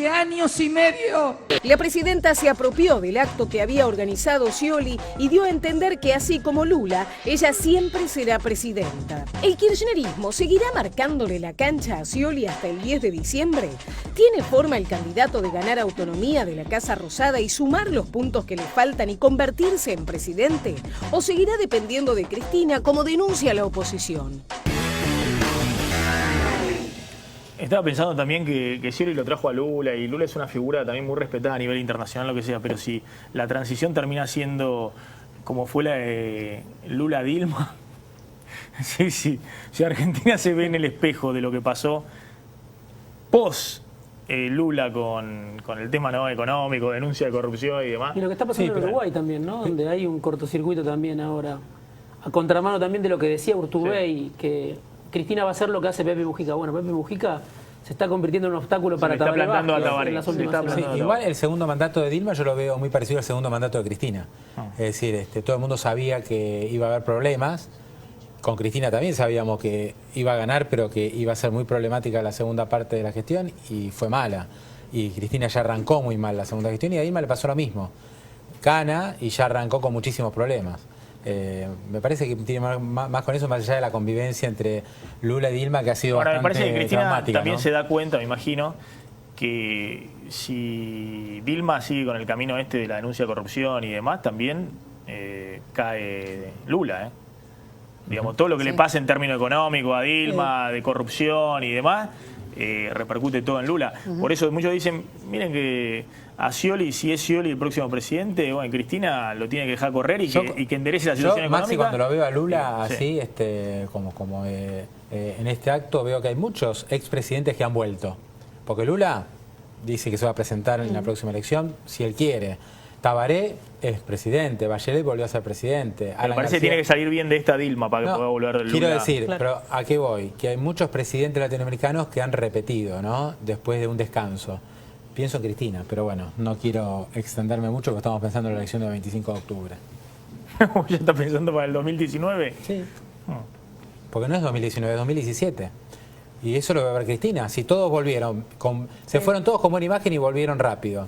años y medio. La presidenta se apropió del acto que había organizado Scioli y dio a entender que así como Lula, ella siempre será presidenta. ¿El kirchnerismo seguirá marcándole la cancha a Scioli hasta el 10 de diciembre? ¿Tiene forma el candidato de ganar autonomía de la Casa Rosada y sumar los puntos que le faltan y convertirse en presidente? ¿O seguirá dependiendo de Cristina, como denuncia la oposición? Estaba pensando también que Scioli lo trajo a Lula, y Lula es una figura también muy respetada a nivel internacional, lo que sea, pero si la transición termina siendo como fue la de Lula-Dilma, si Argentina se ve en el espejo de lo que pasó post Lula con el tema, ¿no?, económico, denuncia de corrupción y demás. Y lo que está pasando en Uruguay también, ¿no? Donde hay un cortocircuito también ahora, a contramano también de lo que decía Urtubey, que Cristina va a hacer lo que hace Pepe Mujica. Bueno, Pepe Mujica se está convirtiendo en un obstáculo para Tabaré Vázquez en las últimas igual el segundo mandato de Dilma yo lo veo muy parecido al segundo mandato de Cristina. Es decir, todo el mundo sabía que iba a haber problemas. Con Cristina también sabíamos que iba a ganar, pero que iba a ser muy problemática la segunda parte de la gestión, y fue mala. Y Cristina ya arrancó muy mal la segunda gestión, y a Dilma le pasó lo mismo. Gana y ya arrancó con muchísimos problemas. Me parece que tiene más con eso, más allá de la convivencia entre Lula y Dilma, que ha sido bastante me parece que Cristina traumática, también ¿no? se da cuenta, me imagino, que si Dilma sigue con el camino este de la denuncia de corrupción y demás, también cae Lula, Digamos, todo lo que le pasa en términos económicos a Dilma, de corrupción y demás, repercute todo en Lula. Por eso muchos dicen, miren que a Scioli, si es Scioli el próximo presidente, bueno, Cristina lo tiene que dejar correr y que enderece la situación económica. Maxi, cuando lo veo a Lula así, como en este acto, veo que hay muchos expresidentes que han vuelto. Porque Lula dice que se va a presentar en la próxima elección, si él quiere. Tabaré es presidente, Bachelet volvió a ser presidente. Me parece que tiene que salir bien de esta Dilma para que pueda volver del Lula. Quiero decir, pero ¿a qué voy? Que hay muchos presidentes latinoamericanos que han repetido, ¿no?, después de un descanso. Pienso en Cristina, pero bueno, no quiero extenderme mucho porque estamos pensando en la elección del 25 de octubre. ¿Ya está pensando para el 2019? Sí. Porque no es 2019, es 2017. Y eso lo va a ver Cristina. Si todos volvieron, se fueron todos con buena imagen y volvieron rápido.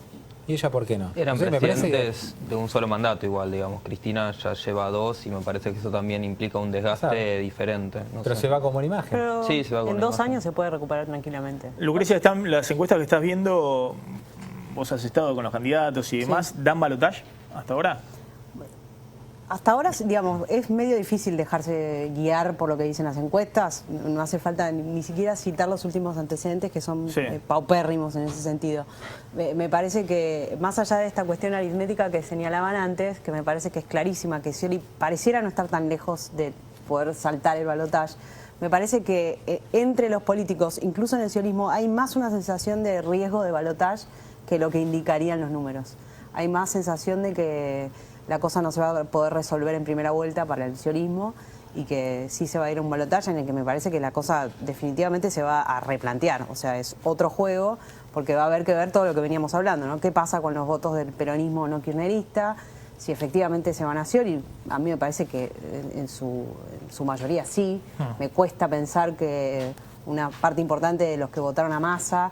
¿Y ella por qué no? Eran Entonces, presidentes de un solo mandato igual, digamos. Cristina ya lleva 2 y me parece que eso también implica un desgaste diferente. Pero se va con buena imagen. Pero sí, se va con en buena 2 imagen. años se puede recuperar tranquilamente. Lucrecia, las encuestas que estás viendo, vos has estado con los candidatos y demás, ¿dan balotaje hasta ahora? Hasta ahora, digamos, es medio difícil dejarse guiar por lo que dicen las encuestas. No hace falta ni siquiera citar los últimos antecedentes, que son paupérrimos en ese sentido. Me parece que, más allá de esta cuestión aritmética que señalaban antes, que me parece que es clarísima, que Scioli pareciera no estar tan lejos de poder saltar el balotaje, me parece que entre los políticos, incluso en el sciolismo, hay más una sensación de riesgo de balotaje que lo que indicarían los números. Hay más sensación de que la cosa no se va a poder resolver en primera vuelta para el sciolismo, y que sí se va a ir a un balotaje en el que me parece que la cosa definitivamente se va a replantear. O sea, es otro juego, porque va a haber que ver todo lo que veníamos hablando, ¿no? ¿Qué pasa con los votos del peronismo no kirchnerista? Si efectivamente se van a Scioli, a mí me parece que en su mayoría sí. Me cuesta pensar que una parte importante de los que votaron a Massa